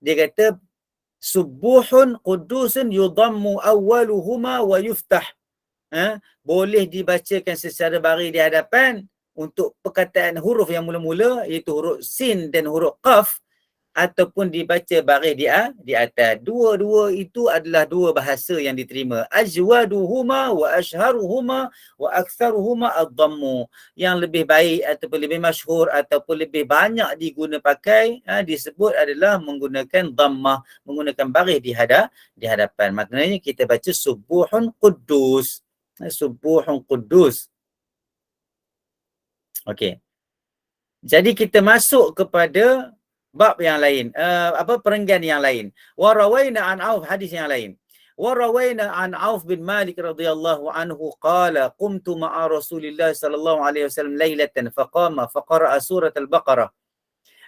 A: dia kata subuhun qudusun yudammu awwaluhuma wa yuftah. Boleh dibacakan secara baris di hadapan untuk perkataan huruf yang mula-mula, iaitu huruf sin dan huruf qaf, ataupun dibaca baris di atas. Dua-dua itu adalah dua bahasa yang diterima. Ajwaduhuma wa ashharuhuma wa aktsaruhuma ad-dhammu. Yang lebih baik ataupun lebih masyhur ataupun lebih banyak diguna pakai disebut adalah menggunakan dhammah, menggunakan baris di hadapan. Maknanya kita baca subuhun quddus. Subuhun quddus. Okey. Jadi kita masuk kepada bab yang lain, perenggan yang lain. Wa rawaina an Auf, hadis yang lain. Wa rawaina an Auf bin Malik radhiyallahu anhu qala qumtu ma'a Rasulillah sallallahu alaihi wasallam lailatan faqama faqara'a surat al-Baqarah.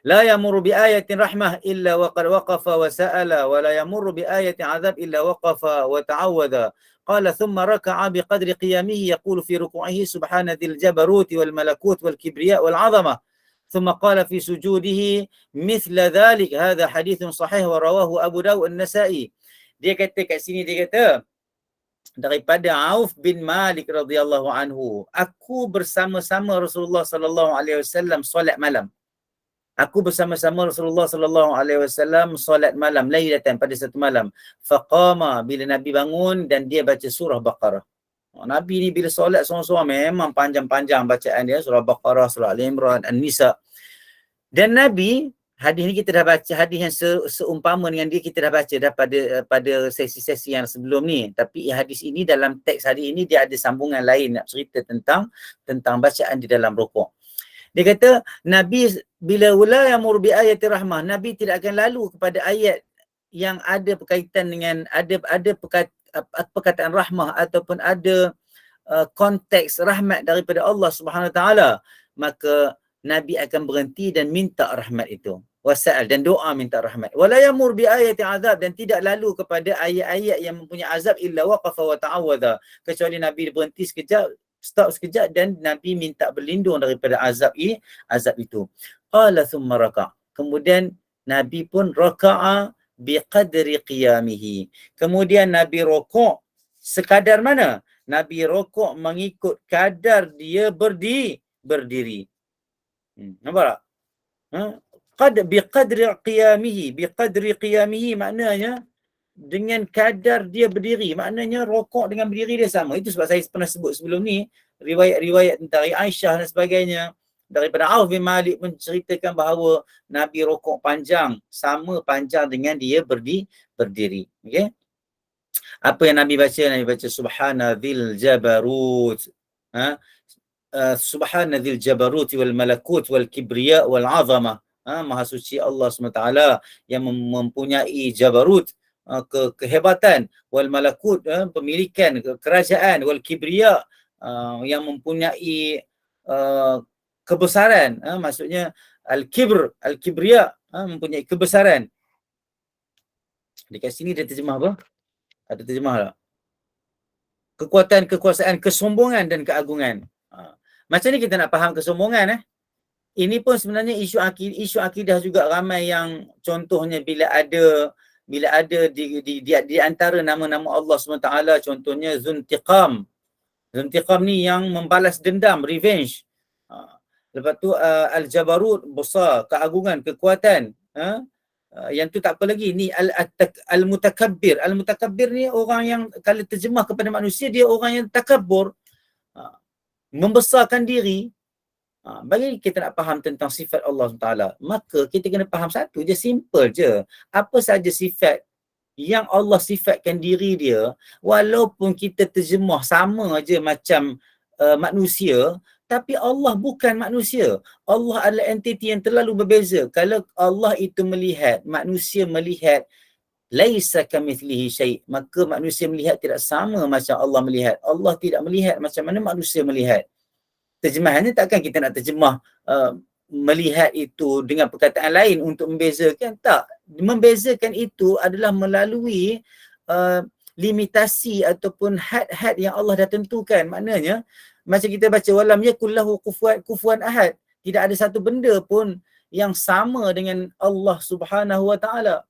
A: La yamurru bi ayatin rahmah illa waqad waqafa wa sa'ala wa la yamurru bi ayatin 'adzab illa waqafa wa ta'awwadha. Qala thumma raka'a bi qadri qiyamihi yaqulu fi ruku'ihi subhana dzil jabaruti wal malakut wal kibriya wal 'azamah. ثم قال في سجوده مثل ذلك. هذا حديث صحيح ورواه أبو داود النسائي. Dia kata kat sini, dia kata daripada Auf bin Malik radhiyallahu anhu, aku bersama-sama Rasulullah sallallahu alaihi wasallam solat malam. Aku bersama-sama Rasulullah sallallahu alaihi wasallam solat malam, lailatan, pada satu malam. Faqama, bila Nabi bangun dan dia baca surah Baqarah. Nabi ni bila solat seorang-seorang memang panjang-panjang bacaan dia, surah Baqarah, surah Al-Imran, An-Nisa. Dan Nabi, hadis ni kita dah baca, hadis yang seumpama dengan dia kita dah baca dah pada sesi-sesi yang sebelum ni. Tapi hadis ini, dalam teks hadis ini dia ada sambungan lain nak cerita tentang bacaan di dalam rukuk. Dia kata Nabi bila wala yamur bi ayati rahmah, Nabi tidak akan lalu kepada ayat yang ada berkaitan dengan ada perkataan rahmah ataupun ada konteks rahmat daripada Allah Subhanahu Wa Taala, maka Nabi akan berhenti dan minta rahmat itu. Wasa'al, dan doa minta rahmat. Wala yamur bi ayati azab, dan tidak lalu kepada ayat-ayat yang mempunyai azab illa waqafa wa ta'awwadha, kecuali Nabi berhenti sekejap, stop sekejap, dan Nabi minta berlindung daripada azab itu. Qala thumma raka', kemudian Nabi pun raka'a biqadri qiyamihi. Kemudian Nabi rokok sekadar mana? Nabi rokok mengikut kadar dia berdiri. Nampak tak? Biqadri qiyamihi maknanya dengan kadar dia berdiri. Maknanya rokok dengan berdiri dia sama. Itu sebab saya pernah sebut sebelum ni, riwayat-riwayat tentang Aisyah dan sebagainya. Daripada Auf bin Malik menceritakan bahawa Nabi rokok panjang, sama panjang dengan dia berdiri. Okey? Apa yang Nabi baca? Nabi baca Subhana dzil jabarut. Subhana dzil jabarut wal malakut wal kibriya wal 'azamah. Maha suci Allah SWT yang mempunyai jabarut, kehebatan, wal malakut, pemilikan, kerajaan, wal kibriya, yang mempunyai kebesaran, maksudnya al-kibriya, mempunyai kebesaran. Dekat sini dia terjemah apa? Ada terjemah tak? Kekuatan, kekuasaan, kesombongan dan keagungan. Macam ni kita nak faham kesombongan. ini pun sebenarnya isu akidah juga ramai yang contohnya bila ada di antara nama-nama Allah SWT, contohnya Zuntiqam. Zuntiqam ni yang membalas dendam, revenge. Lepas tu Al-Jabarut, besar, keagungan, kekuatan. Yang tu tak apa lagi. Ni Al-Mutakabbir. Al-Mutakabbir ni orang yang kalau terjemah kepada manusia, dia orang yang takabur. Membesarkan diri. Bagi kita nak faham tentang sifat Allah SWT, maka kita kena faham satu je, simple je. Apa saja sifat yang Allah sifatkan diri dia, walaupun kita terjemah sama je macam manusia, tapi Allah bukan manusia. Allah adalah entiti yang terlalu berbeza. Kalau Allah itu melihat, manusia melihat, laisa kamithlihi syai', maka manusia melihat tidak sama macam Allah melihat. Allah tidak melihat macam mana manusia melihat. Terjemahannya takkan kita nak terjemah melihat itu dengan perkataan lain untuk membezakan. Tak. Membezakan itu adalah melalui limitasi ataupun had-had yang Allah dah tentukan. Maknanya, macam kita baca, walam yakul lahu kufuwan ahad. Tidak ada satu benda pun yang sama dengan Allah Subhanahu Wa Taala.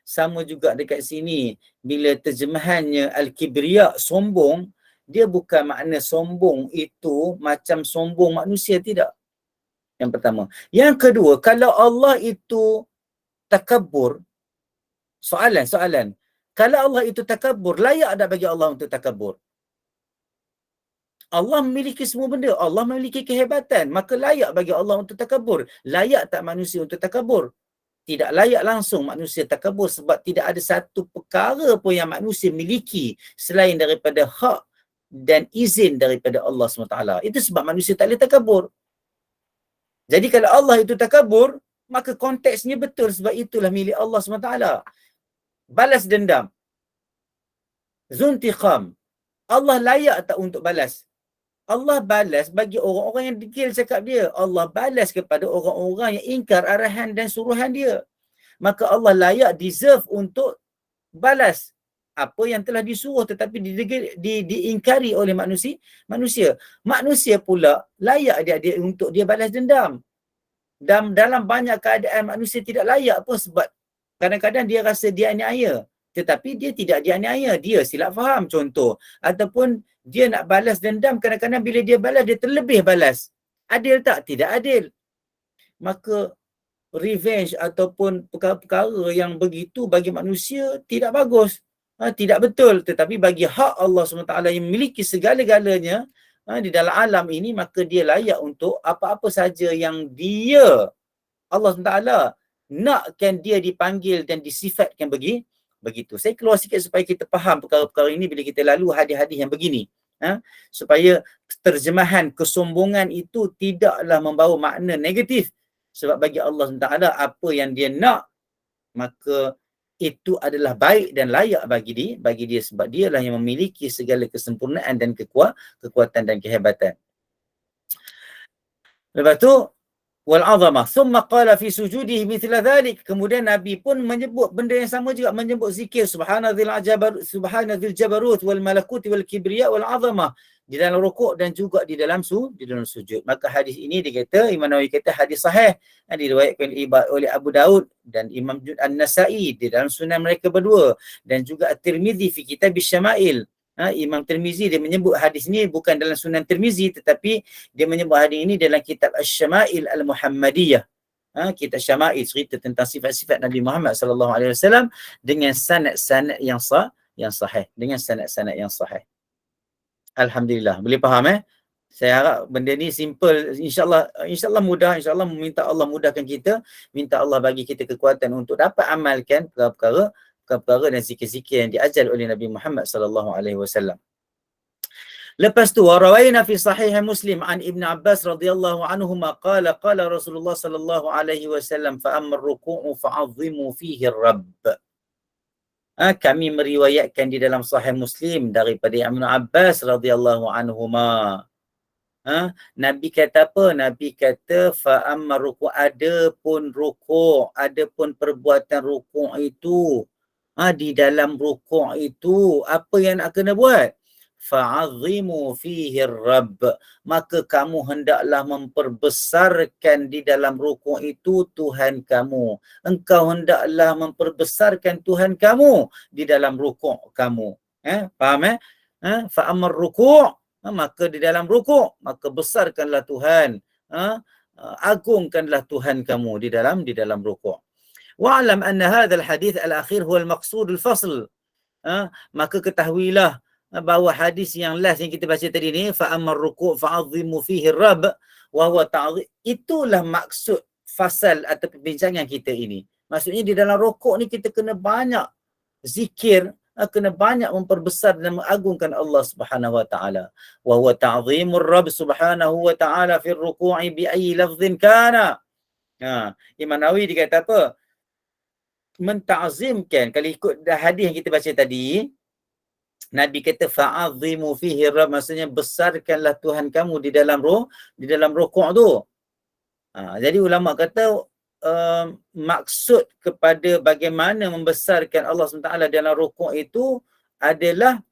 A: Sama juga dekat sini, bila terjemahannya al-kibriya, sombong, dia bukan makna sombong itu macam sombong manusia, tidak. Yang pertama. Yang kedua, kalau Allah itu takabur, soalan. Kalau Allah itu takabur, layak tak bagi Allah untuk takabur? Allah memiliki semua benda. Allah memiliki kehebatan. Maka layak bagi Allah untuk takabur. Layak tak manusia untuk takabur? Tidak layak langsung manusia takabur, sebab tidak ada satu perkara pun yang manusia miliki selain daripada hak dan izin daripada Allah SWT. Itu sebab manusia tak boleh takabur. Jadi kalau Allah itu takabur, maka konteksnya betul, sebab itulah milik Allah SWT. Balas dendam. Zuntiqam. Allah layak tak untuk balas? Allah balas bagi orang-orang yang degil cakap dia. Allah balas kepada orang-orang yang ingkar arahan dan suruhan dia. Maka Allah layak, deserve untuk balas apa yang telah disuruh tetapi diingkari oleh manusia. Manusia pula layak dia untuk dia balas dendam. Dan dalam banyak keadaan manusia tidak layak pun, sebab kadang-kadang dia rasa dia aniaya, tetapi dia tidak dianiaya, dia silap faham contoh, ataupun dia nak balas dendam, kadang-kadang bila dia balas, dia terlebih balas. Adil tak? Tidak adil. Maka revenge ataupun perkara-perkara yang begitu bagi manusia tidak bagus, tidak betul. Tetapi bagi hak Allah SWT yang memiliki segala-galanya di dalam alam ini, maka dia layak untuk apa-apa saja yang dia, Allah SWT, nakkan dia dipanggil dan disifatkan begitu. Saya keluar sikit supaya kita faham perkara-perkara ini bila kita lalu hadis-hadis yang begini. Supaya terjemahan kesombongan itu tidaklah membawa makna negatif. Sebab bagi Allah SWT, apa yang dia nak, maka itu adalah baik dan layak bagi dia, sebab dialah yang memiliki segala kesempurnaan dan kekuatan dan kehebatan. Lepas tu, wal azamah thumma qala fi sujudihi mithla dhalik, kemudian Nabi pun menyebut benda yang sama juga, menyebut zikir subhanadzil jabarut wal malakuti wal kibriya wal azamah di dalam rukuk dan juga di dalam sujud. Maka hadis ini dikata, Imam Nawawi kata hadis sahih, diriwayatkan oleh Abu Daud dan Imam An-Nasa'i di dalam sunan mereka berdua, dan juga At-Tirmizi fi kitab Syama'il. Imam Tirmizi dia menyebut hadis ni bukan dalam sunan Tirmizi, tetapi dia menyebut hadis ini dalam kitab Asy-Syama'il Al-Muhammadiyah. Kitab Syama'il, cerita tentang sifat-sifat Nabi Muhammad sallallahu alaihi wasallam dengan sanad-sanad yang sahih, dengan sanad-sanad yang sahih. Alhamdulillah, boleh faham Saya harap benda ni simple, insya-Allah mudah, insya-Allah minta Allah mudahkan kita, minta Allah bagi kita kekuatan untuk dapat amalkan perkara dan zikir-zikir yang diajar oleh Nabi Muhammad sallallahu alaihi wasallam. Lepas tu, warawaina fi sahih Muslim an Ibn Abbas radhiyallahu anhuma qala Rasulullah sallallahu alaihi wasallam fa amma ar-ruku'u fa'azzimu fihi ar-rabb. Kami meriwayatkan di dalam sahih Muslim daripada Ibn Abbas radhiyallahu anhuma. Nabi kata apa? Nabi kata fa amma ruku', adapun rukuk, adapun perbuatan rukuk itu, di dalam rukuk itu apa yang nak kena buat? fa'azzimu fihi rabb, maka kamu hendaklah memperbesarkan di dalam rukuk itu Tuhan kamu. Engkau hendaklah memperbesarkan Tuhan kamu di dalam rukuk kamu. Faham Fa'amar rukuk, maka di dalam rukuk, maka besarkanlah Tuhan. Agungkanlah Tuhan kamu di dalam rukuk. Wa'lam anna hadzal hadits al-akhir huwa al-maqsud al-fasl. Maka ketahuilah bahawa hadis yang last yang kita baca tadi ni, fa'amar ruku' fa'azzimu fihi rabb wa huwa ta'zim, itulah maksud fasal atau perbincangan kita ini. Maksudnya di dalam rukuk ni kita kena banyak zikir, kena banyak memperbesar dan mengagungkan Allah Subhanahu wa taala. Wa huwa ta'zimur rabb subhanahu wa taala fi ruku'i bi ayyi lafdhin kana. Imam Nawawi dia kata apa? Menta'zimkan, kalau ikut hadis yang kita baca tadi, Nabi kata fa'azimu fihi rabb, maksudnya besarkanlah Tuhan kamu di dalam rukuk tu. Jadi ulama kata maksud kepada bagaimana membesarkan Allah SWT dalam rukuk itu adalah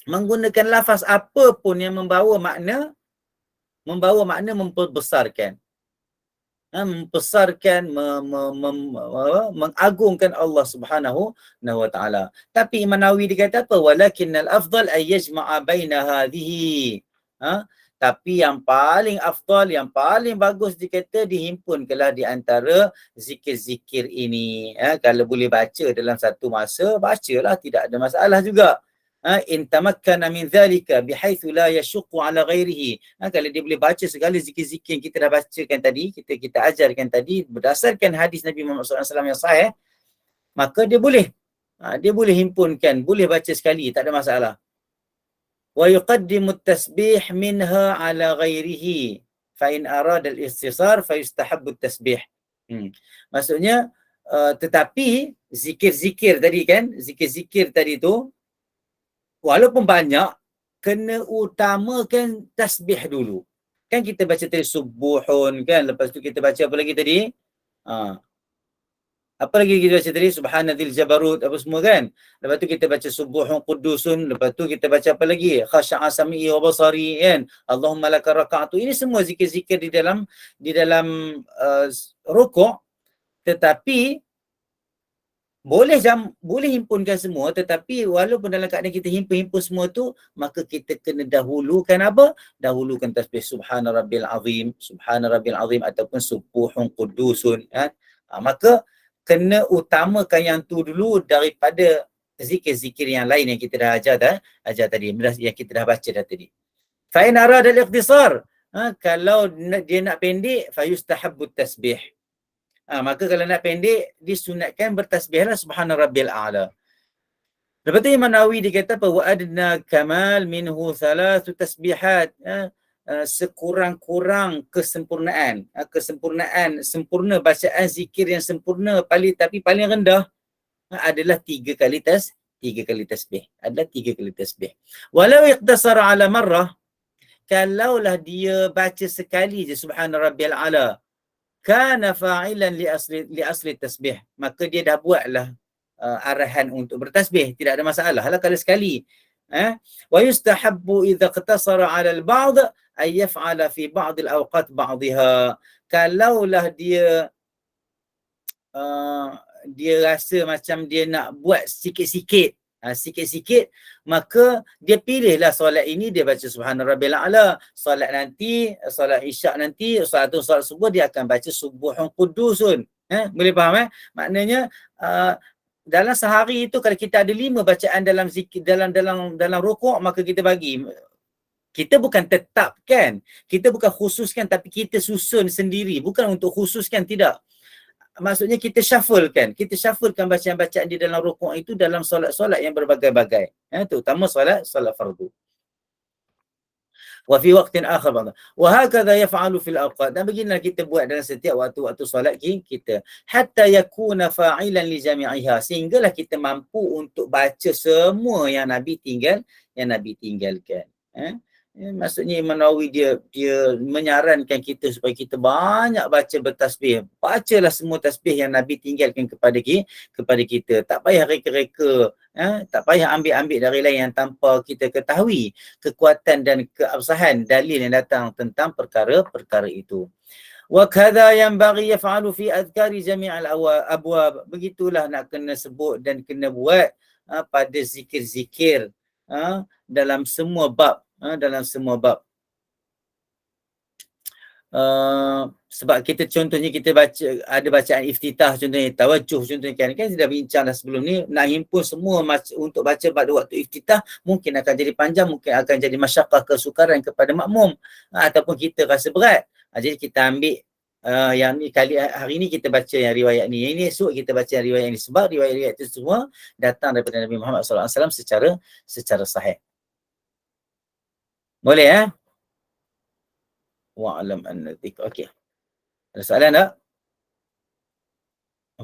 A: menggunakan lafaz apa pun yang membawa makna memperbesarkan. Membesarkan, mengagungkan Allah Subhanahu wa taala. Tapi Imam Nawawi dia kata apa? Walakinnal afdal ay yajma'a baina hadhihi. Tapi yang paling afdal, yang paling bagus dikata dihimpunkanlah di antara zikir-zikir ini. Kalau boleh baca dalam satu masa, bacalah, tidak ada masalah juga. In tamakkana min dhalika bihaitsu la yashuqqu ala ghairihi. Kalau dia boleh baca segala zikir-zikir yang kita dah bacakan tadi, kita ajarkan tadi berdasarkan hadis Nabi Muhammad SAW yang sahih, maka dia boleh himpunkan, boleh baca sekali, tak ada masalah. Wa yuqaddimu at-tasbih minha ala ghairihi fa in arada al-istisar fa yustahabbu at-tasbih. Maksudnya tetapi zikir-zikir tadi kan, zikir-zikir tadi tu walaupun banyak, kena utamakan tasbih dulu. Kan kita baca tadi subuhun kan, lepas tu kita baca apa lagi tadi? Apa lagi kita baca tadi? Subhanadzil jabarut, apa semua kan? Lepas tu kita baca subuhun qudusun, lepas tu kita baca apa lagi? Khasha'a sam'i wa basari kan? Allahumma laka raka'tu. Ini semua zikir-zikir di dalam rukuk, tetapi boleh himpunkan semua, tetapi walaupun dalam keadaan kita himpun semua tu, maka kita kena dahulukan apa? Dahulukan tasbih subhana rabbil azim ataupun subuhun qudusun. Maka kena utamakan yang tu dulu daripada zikir-zikir yang lain yang kita dah ajar tadi, yang kita dah baca dah tadi. Fa in arada al-ikhtisar, kalau dia nak pendek, fa yustahabbu tasbih. Maka kalau nak pendek, disunatkan bertasbihlah subhana rabbil a'la. Lepas tu Imam Nawawi dia kata apa? Wa adna kamal minhu thalathu tasbihat. Sekurang-kurang kesempurnaan. Sempurna bacaan zikir yang sempurna, tapi paling rendah adalah 3 kali tasbih. Walau iqtasara ala marrah, kalaulah dia baca sekali je subhana rabbil a'la, kana fa'ilan li asli tasbih, maka dia dah buatlah arahan untuk bertasbih, tidak ada masalah lah kalau sekali. Wa yustahabbu idza iqtasara 'ala al-ba'd ay yaf'ala fi ba'd al-awqat ba'dha. Kalaulah dia rasa macam dia nak buat sikit-sikit, maka dia pilihlah solat ini dia baca subhana rabbil a'la, solat isyak nanti, solat subuh dia akan baca subuhun qudusun. Boleh faham maknanya dalam sehari itu kalau kita ada 5 bacaan dalam zikir, dalam rukuk, maka kita bagi, kita bukan tetapkan, kita bukan khususkan, tapi kita susun sendiri, bukan untuk khususkan, tidak. Maksudnya kita shufflekan bacaan-bacaan di dalam rukuk itu dalam solat-solat yang berbagai-bagai, terutama solat fardu. Wa fi waqtin akhar ba'da. Wa hakadha yaf'alu fil awqat. Dan beginilah kita buat dalam setiap waktu-waktu solat kita. Hatta yakuna fa'ilan li jami'iha, sehinggalah kita mampu untuk baca semua yang Nabi tinggalkan. Maksudnya Imam Nawawi dia menyarankan kita supaya kita banyak baca bertasbih. Bacalah semua tasbih yang Nabi tinggalkan kepada kita. Tak payah reka-reka, tak payah ambil-ambil dari lain yang tanpa kita ketahui kekuatan dan keabsahan dalil yang datang tentang perkara-perkara itu. Wa kadza yanbaghi yaf'alu fi adhkari jami'al abwab. Begitulah nak kena sebut dan kena buat pada zikir-zikir dalam semua bab. Dalam semua bab. Sebab kita contohnya kita baca, ada bacaan iftitah contohnya, tawajuh contohnya kan sudah bincang dah sebelum ni, nak himpun semua untuk baca pada waktu iftitah mungkin akan jadi panjang, mungkin akan jadi masyaqqah kesukaran kepada makmum, ataupun kita rasa berat. Jadi kita ambil yang ni hari ni kita baca yang riwayat ni, yang ni esok kita baca yang riwayat ni, sebab riwayat-riwayat itu semua datang daripada Nabi Muhammad SAW secara sahih. Boleh wa'alam anna dzikr. Okey. Ada soalan tak?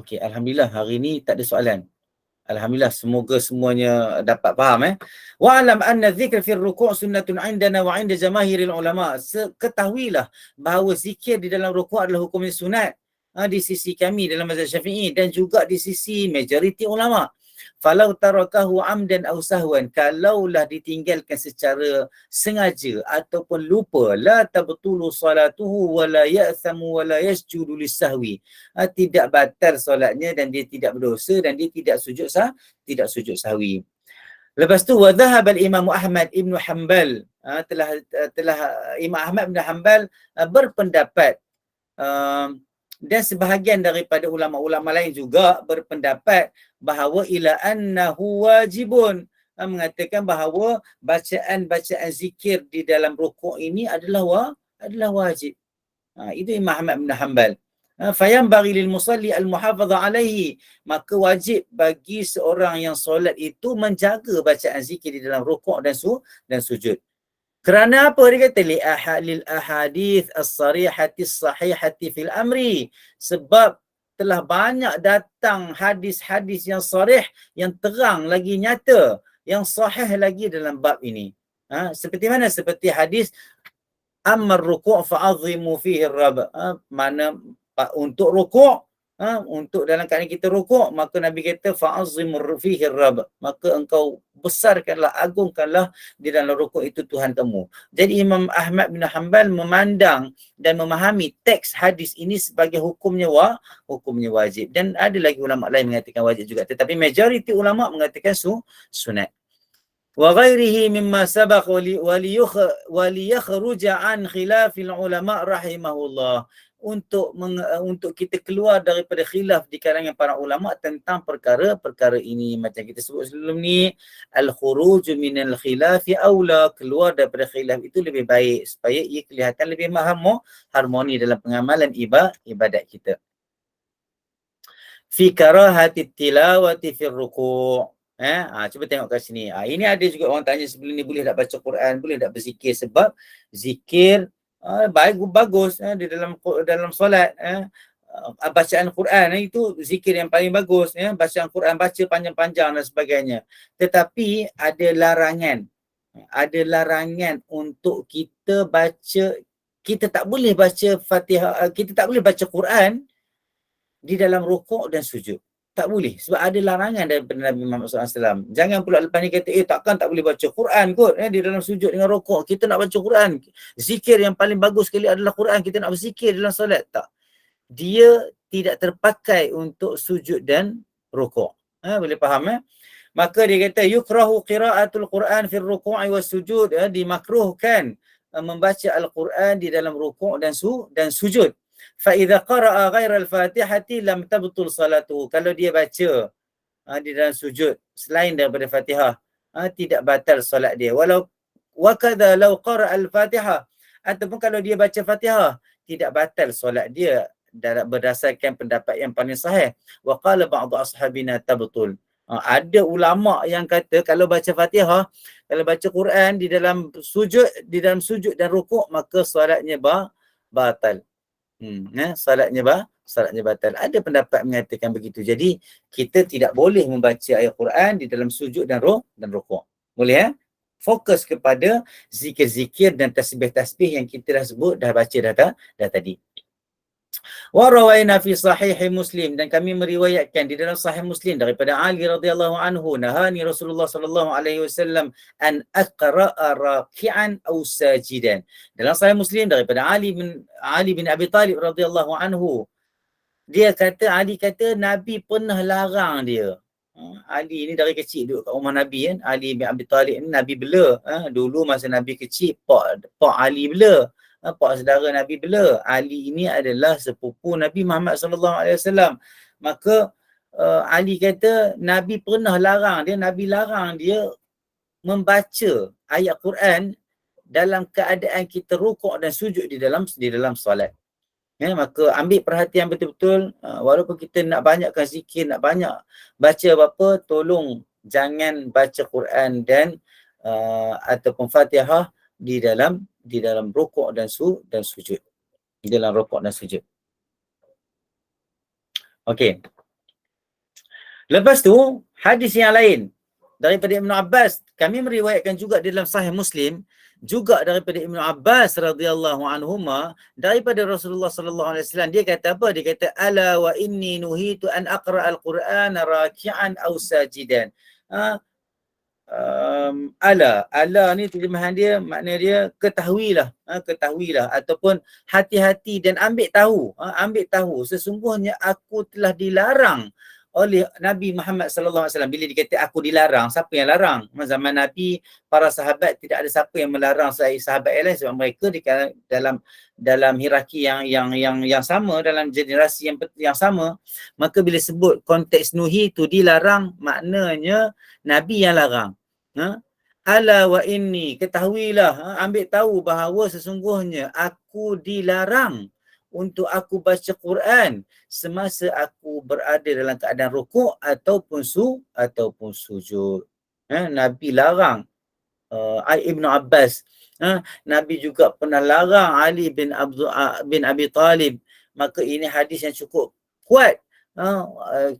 A: Okey, alhamdulillah hari ni tak ada soalan. Alhamdulillah, semoga semuanya dapat faham. Wa'alam anna dzikr fi ruku' sunnatun 'indana wa 'inda jamaahiril ulama. Ketahuilah bahawa zikir di dalam rukuk adalah hukumnya sunat di sisi kami dalam mazhab Syafi'i dan juga di sisi majoriti ulama. Falau tarakahu amdan aw sahwan, kalaulah ditinggalkan secara sengaja ataupun lupa, la tabtulu salatuhu wa la ya'thamu wa la yasjudu lisahwi. Tidak batal solatnya dan dia tidak berdosa dan dia tidak sujud sahwi. Lepas tu wa dhahaba al-Imam Ahmad Ibn Hanbal, telah Imam Ahmad bin Hanbal berpendapat, dan sebahagian daripada ulama-ulama lain juga berpendapat bahawa ila annahu wajibun, mengatakan bahawa bacaan-bacaan zikir di dalam rukuk ini adalah wajib. Itu Imam Ahmad bin Hanbal. Fayanbaghi lil musalli al muhafadha alaihi, maka wajib bagi seorang yang solat itu menjaga bacaan zikir di dalam rukuk dan sujud. Kerana apa dia kata? Lil ahadith as-sarihati as-sahihati fil amri. Sebab telah banyak datang hadis-hadis yang sarih, yang terang lagi nyata, yang sahih lagi dalam bab ini. Seperti mana? Seperti hadis ammar ruku' fa'azimu fihi ar-rabb. Mana untuk rukuk, untuk dalam keadaan kita rukuk, maka Nabi kata fa'azimur fihi ar-rabb, maka engkau besarkanlah, agungkanlah di dalam rukuk itu Tuhan kamu. Jadi Imam Ahmad bin Hanbal memandang dan memahami teks hadis ini sebagai hukumnya wajib, dan ada lagi ulama lain mengatakan wajib juga, tetapi majoriti ulama mengatakan sunat. Wa ghairihi mimma sabaq wa liyakhruja an khilafil ulama rahimahullah, untuk kita keluar daripada khilaf di kalangan para ulama tentang perkara-perkara ini. Macam kita sebut sebelum ni, al-khuruj minal khilafi aula, keluar daripada khilaf itu lebih baik supaya ia kelihatan lebih harmoni dalam pengamalan ibadat kita. Fi karahati tilawati fi ruku'. Cuba tengok kat sini. Ini ada juga orang tanya sebelum ni, boleh tak baca Quran, boleh tak berzikir? Sebab zikir bagus di dalam solat. Bacaan Quran itu zikir yang paling bagus, bacaan Quran, baca panjang-panjang dan sebagainya. Tetapi ada larangan untuk kita baca. Kita tak boleh baca Fatihah, kita tak boleh baca Quran di dalam rukuk dan sujud. Tak boleh, sebab ada larangan daripada Nabi Muhammad SAW. Jangan pula lepas ni kata, takkan tak boleh baca Quran kot di dalam sujud dengan rukuk. Kita nak baca Quran. Zikir yang paling bagus sekali adalah Quran. Kita nak berzikir dalam solat. Tak. Dia tidak terpakai untuk sujud dan rukuk. Boleh faham? Maka dia kata, yukrahu qira'atul Quran fil ruku'i was sujud. Dimakruhkan membaca Al-Quran di dalam rukuk dan sujud. فَإِذَا قَرَأَ غَيْرَ الْفَاتِحَةِ لَمْ تَبْطُلْ صَلَاتُهُ. Kalau dia baca di dalam sujud selain daripada Fatihah, tidak batal solat dia. Walau وَكَذَا لَوْ قَرَأَ الْفَاتِحَةِ, ataupun kalau dia baca Fatihah, tidak batal solat dia berdasarkan pendapat yang paling sahih. وَقَالَ بَعْضُ أَصْحَابِنَا تَبْطُلْ. Ada ulama yang kata kalau baca Fatihah, kalau baca Quran di dalam sujud dan rukuk, maka solatnya batal. Salatnya batal. Ada pendapat mengatakan begitu. Jadi kita tidak boleh membaca ayat Quran di dalam sujud dan rukuk. Boleh fokus kepada zikir-zikir dan tasbih-tasbih yang kita dah sebut, dah baca dah tadi. Wa rawaina fi sahih Muslim, dan kami meriwayatkan di dalam sahih Muslim daripada Ali radhiyallahu anhu, nahani Rasulullah sallallahu alaihi wasallam an aqra'a raki'an aw sajidan. Dalam sahih Muslim daripada Ali bin Abi Talib radhiyallahu anhu, Ali kata Nabi pernah larang dia. Ali ni dari kecil duduk kat rumah Nabi kan. Ali bin Abi Talib ni Nabi bela. Dulu masa Nabi kecil, Pak Ali bela. Pak saudara Nabi bela. Ali ini adalah sepupu Nabi Muhammad sallallahu alaihi wasallam. Maka Ali kata Nabi pernah larang dia, Nabi larang dia membaca ayat Quran dalam keadaan kita rukuk dan sujud di dalam solat. Maka ambil perhatian betul-betul, walaupun kita nak banyakkan zikir, nak banyak baca apa-apa, tolong jangan baca Quran dan ataupun Fatihah di dalam rukuk dan sujud. Di dalam rukuk dan sujud. Okey. Lepas tu, hadis yang lain daripada Ibnu Abbas, kami meriwayatkan juga di dalam Sahih Muslim, juga daripada Ibnu Abbas radhiyallahu anhuma, daripada Rasulullah sallallahu alaihi wasallam, dia kata apa? Dia kata ala wa inni nuhitu an aqra al-Quran raki'an aw sajidan. Ala ni terjemahan dia, makna dia ketahuilah, ataupun hati-hati dan ambil tahu sesungguhnya aku telah dilarang oleh Nabi Muhammad sallallahu alaihi wasallam. Bila dikata aku dilarang, siapa yang larang? Zaman Nabi, para sahabat tidak ada siapa yang melarang sahabat yang lain, sebab mereka di dalam hierarki yang sama, dalam generasi yang sama. Maka bila sebut konteks nuhi tu dilarang, maknanya Nabi yang larang. Ala wa inni, ketahuilah, ambil tahu bahawa sesungguhnya aku dilarang untuk aku baca Quran semasa aku berada dalam keadaan rukuk ataupun sujud. Nabi larang. Ibnu Abbas, Nabi juga pernah larang Ali bin Abi Talib. Maka ini hadis yang cukup kuat,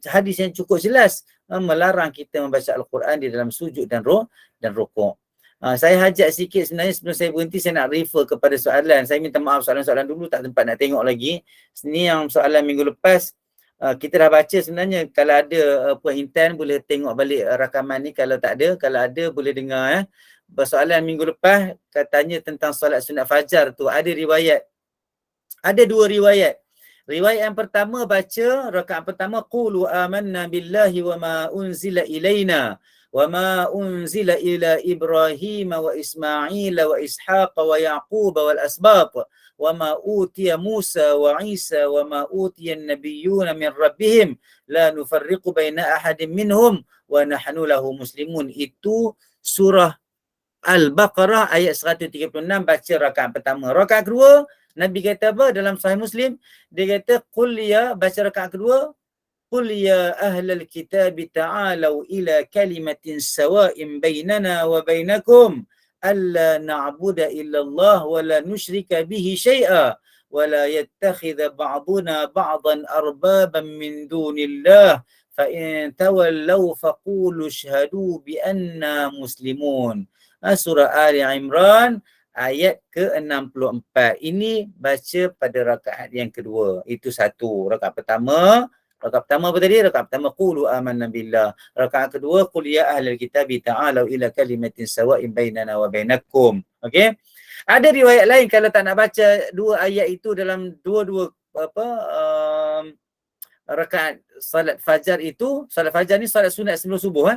A: hadis yang cukup jelas, melarang kita membaca Al-Quran di dalam sujud dan rukuk. Saya hajat sikit sebenarnya sebelum saya berhenti, saya nak refer kepada soalan. Saya minta maaf, soalan-soalan dulu tak sempat nak tengok lagi. Ini yang soalan minggu lepas. Kita dah baca sebenarnya. Kalau ada perhintaan boleh tengok balik rakaman ni. Kalau tak ada boleh dengar. Soalan minggu lepas katanya tentang solat sunat fajar tu. Ada riwayat. Ada dua riwayat. Riwayat yang pertama baca rakaat pertama, qulu amanna billahi wa ma unzila ilaina وَمَا أُنْزِلَ إِلَى إِبْرَاهِيمَ وَإِسْمَاعِيلَ وَإِسْحَاقَ وَيَعْقُوبَ وَالْأَسْبَاطِ وَمَا أُوتِيَ مُوسَى وَعِيسَى وَمَا أُوتِيَ النَّبِيُّونَ مِنْ رَبِّهِمْ لَا نُفَرِّقُ بَيْنَ أَحَدٍ مِّنْهُمْ وَنَحْنُ لَهُ مُسْلِمُونَ. Itu surah Al-Baqarah ayat 136, baca rakaat pertama. Rakaat kedua, Nabi kata apa dalam Sahih Muslim? Dia kata, qul ya, baca rakaat kedua, قل يا أهل الكتاب تعالوا إلى كلمة سواء بيننا وبينكم ألا نعبد إلا الله ولا نشرك به شيئا ولا يتخذ بعضنا بعضا أربابا من دون الله فإن تولوا فقولوا اشهدوا بأننا مسلمون. Surah Ali Imran ayat ke-64. Ini baca pada rakaat yang kedua. Itu satu. Rakaat pertama apa tadi? Rakaat pertama qulu amanna billah. Rakaat kedua qul ya ahlal kitabi ta'alu ila kalimatin sawa'in bainana wa bainakum. Okey. Ada riwayat lain kalau tak nak baca dua ayat itu dalam dua-dua rakaat salat fajar itu. Salat fajar ni salat sunat sebelum subuh.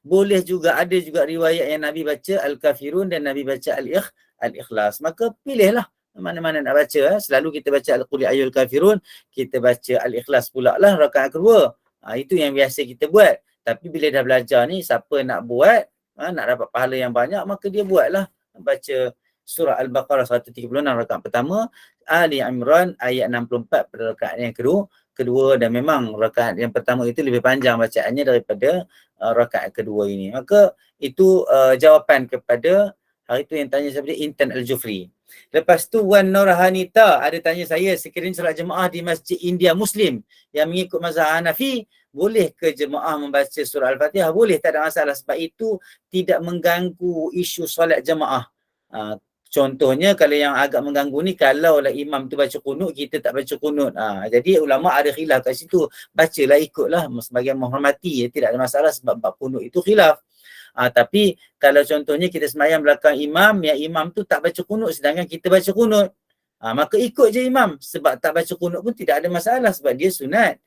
A: Boleh juga, ada juga riwayat yang Nabi baca Al-Kafirun dan Nabi baca Al-Ikhlas. Maka pilihlah mana-mana nak baca. Selalu kita baca Al-Qul ya ayyuhal kafirun, kita baca Al-Ikhlas pula lah rakaat kedua. Itu yang biasa kita buat. Tapi bila dah belajar ni, siapa nak buat, nak dapat pahala yang banyak, maka dia buatlah. Baca surah Al-Baqarah 136 rakaat pertama, Ali Imran ayat 64 pada rakaat yang kedua, dan memang rakaat yang pertama itu lebih panjang bacaannya daripada rakaat kedua ini. Maka itu jawapan kepada Hari tu yang tanya siapa dia? Intan Al-Jufri. Lepas tu Wan Nurhanita ada tanya saya, sekiranya solat jemaah di Masjid India Muslim yang mengikut mazhab Hanafi, boleh ke jemaah membaca surah Al-Fatihah? Boleh, tak ada masalah, sebab itu tidak mengganggu isu solat jemaah. Contohnya kalau yang agak mengganggu ni, kalau lah imam tu baca kunut, kita tak baca kunut. Jadi ulama ada khilaf kat situ. Bacalah, ikutlah sebagai menghormati, tidak ada masalah sebab bab kunut itu khilaf. Tapi kalau contohnya kita sembahyang belakang imam, yang imam tu tak baca kunut sedangkan kita baca kunut, maka ikut je imam, sebab tak baca kunut pun tidak ada masalah sebab dia sunat.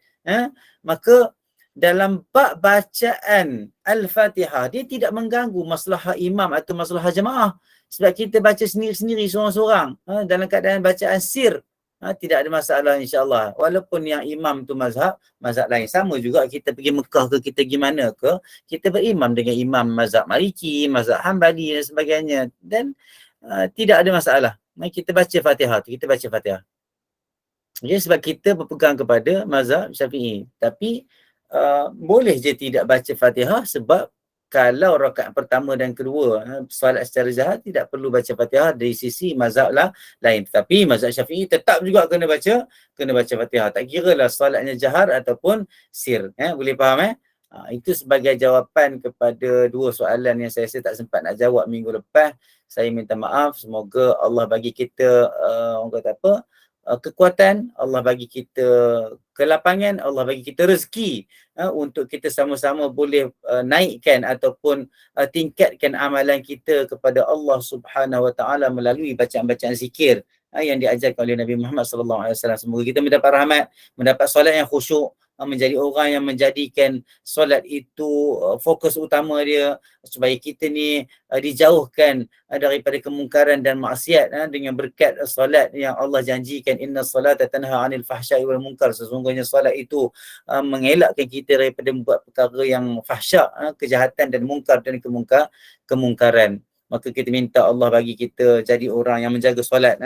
A: Maka dalam bab bacaan Al-Fatihah, dia tidak mengganggu masalah imam atau masalah jemaah, sebab kita baca sendiri-sendiri seorang-seorang dalam keadaan bacaan sir. Tidak ada masalah insya-Allah. Walaupun yang imam tu mazhab lain. Sama juga kita pergi Mekah ke, kita pergi mana ke, kita berimam dengan imam mazhab Maliki, mazhab Hambali dan sebagainya. Dan tidak ada masalah. Kita baca Fatihah tu, kita baca Fatihah. Okay, sebab kita berpegang kepada mazhab Syafi'i. Tapi boleh je tidak baca Fatihah, sebab kalau rakaat pertama dan kedua solat secara jahat tidak perlu baca Fatihah dari sisi mazhab lah lain. Tapi mazhab Syafi'i tetap juga kena baca Fatihah. Tak kira lah solatnya jahar ataupun sir. Boleh faham itu sebagai jawapan kepada dua soalan yang saya tak sempat nak jawab minggu lepas. Saya minta maaf. Semoga Allah bagi kita orang kata apa? Kekuatan, Allah bagi kita kelapangan, Allah bagi kita rezeki untuk kita sama-sama boleh naikkan ataupun tingkatkan amalan kita kepada Allah Subhanahu Wa Taala melalui bacaan-bacaan zikir yang diajarkan oleh Nabi Muhammad sallallahu alaihi wasallam. Semoga kita mendapat rahmat, mendapat solat yang khusyuk, menjadi orang yang menjadikan solat itu fokus utama dia, supaya kita ni dijauhkan daripada kemungkaran dan maksiat dengan berkat solat yang Allah janjikan, inna salata tanha 'anil fahsya'i wal munkar. Sesungguhnya solat itu mengelakkan kita daripada membuat perkara yang fahsya, kejahatan dan mungkar dan kemungkaran. Maka kita minta Allah bagi kita jadi orang yang menjaga solat,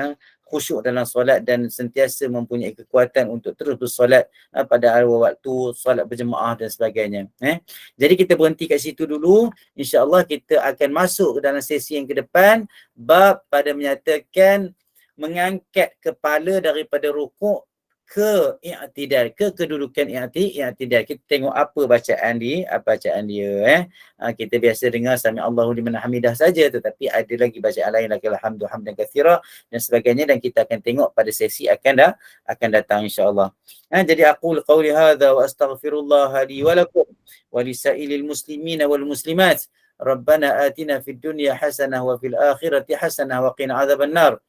A: khusyuk dalam solat dan sentiasa mempunyai kekuatan untuk terus bersolat pada awal waktu, solat berjemaah dan sebagainya. Jadi kita berhenti kat situ dulu. InsyaAllah kita akan masuk ke dalam sesi yang ke depan, bab pada menyatakan mengangkat kepala daripada rukuk ke i'tidal, ke kedudukan i'tidal. Kita tengok apa bacaan dia. Kita biasa dengar sami Allahu liman hamidah saja, tetapi ada lagi bacaan lain, lagi alhamdu hamdan katsira dan sebagainya, dan kita akan tengok pada sesi akan datang insya-Allah. Jadi aku qauli hadza wa astaghfirullah li wa lakum wa lisailil muslimina wal muslimat. Rabbana atina fid dunya hasanah wa fil akhirati hasanah wa qina adzabannar.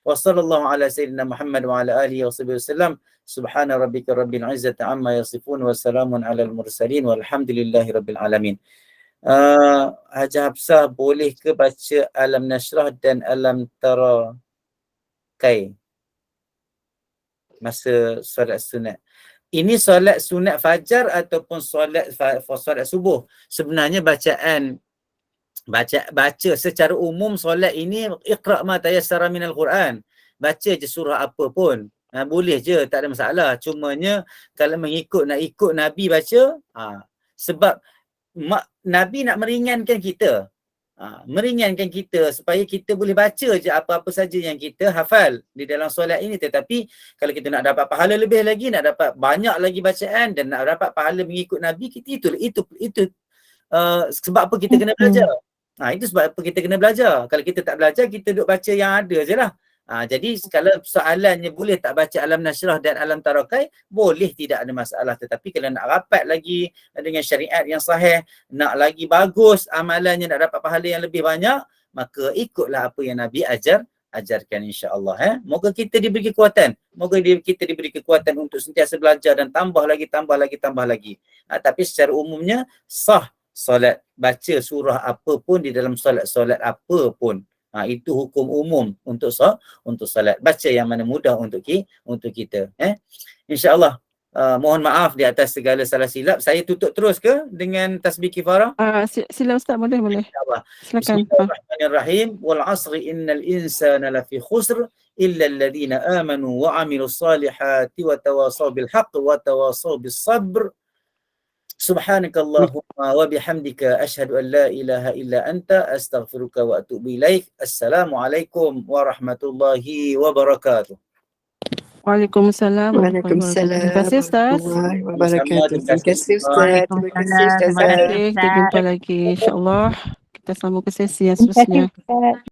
A: Wa sallallahu ala sayyidina Muhammad wa ala alihi wa sahbihi wasallam. Subhana rabbika rabbil izzati amma yasifun wa salamun alal mursalin walhamdulillahi rabbil alamin. Haji Hafsah, boleh ke baca Alam Nashrah dan Alam Tara Kai masa solat sunat? Ini solat sunat fajar ataupun solat subuh? Sebenarnya baca secara umum solat ini iqra' ma tayassara minal Quran. Baca je surah apa pun. Boleh je, tak ada masalah. Cumanya kalau nak ikut Nabi baca, sebab Nabi nak meringankan kita. Meringankan kita supaya kita boleh baca je apa-apa saja yang kita hafal di dalam solat ini. Tetapi kalau kita nak dapat pahala lebih lagi, nak dapat banyak lagi bacaan dan nak dapat pahala mengikut Nabi, kita itu sebab apa kita kena belajar. Itu sebab apa kita kena belajar. Kalau kita tak belajar, kita duduk baca yang ada je lah. Jadi kalau soalannya boleh tak baca Alam Nashrah dan Alam Tarakai, boleh, tidak ada masalah. Tetapi kalau nak rapat lagi dengan syariat yang sahih, nak lagi bagus amalannya, nak dapat pahala yang lebih banyak, maka ikutlah apa yang Nabi ajarkan insya-Allah. Moga kita diberi kekuatan. Moga kita diberi kekuatan untuk sentiasa belajar dan tambah lagi. Tapi secara umumnya sah solat, baca surah apa pun di dalam solat apa pun. Itu hukum umum untuk solat. Baca yang mana mudah untuk kita. InsyaAllah. Mohon maaf di atas segala salah silap. Saya tutup terus ke dengan tasbih kifarah?
B: Sila Ustaz, boleh. Silakan.
A: Bismillahirrahmanirrahim. Wal 'asri innal insana lafi khusr illa alladhina amanu wa 'amilus salihati wa tawasaw bil haqq wa tawasaw bis sabr. Subhanakallahumma wa bihamdika asyhadu an la ilaha illa anta astaghfiruka wa atubu ilaik. Assalamualaikum warahmatullahi wabarakatuh.
B: Waalaikumsalam warahmatullahi wabarakatuh. Terima kasih Ustaz.
C: warahmatullahi
A: Sama-sama,
C: wabarakatuh.
A: terima
C: Terima
A: kasih
C: kasih
A: semua.
C: Ustaz. Terima kasih Ustazah.
B: Terima kasih. Kita jumpa lagi insya-Allah. Kita sambung ke sesi yang
D: Terima kasih
B: seterusnya.
D: Ustaz.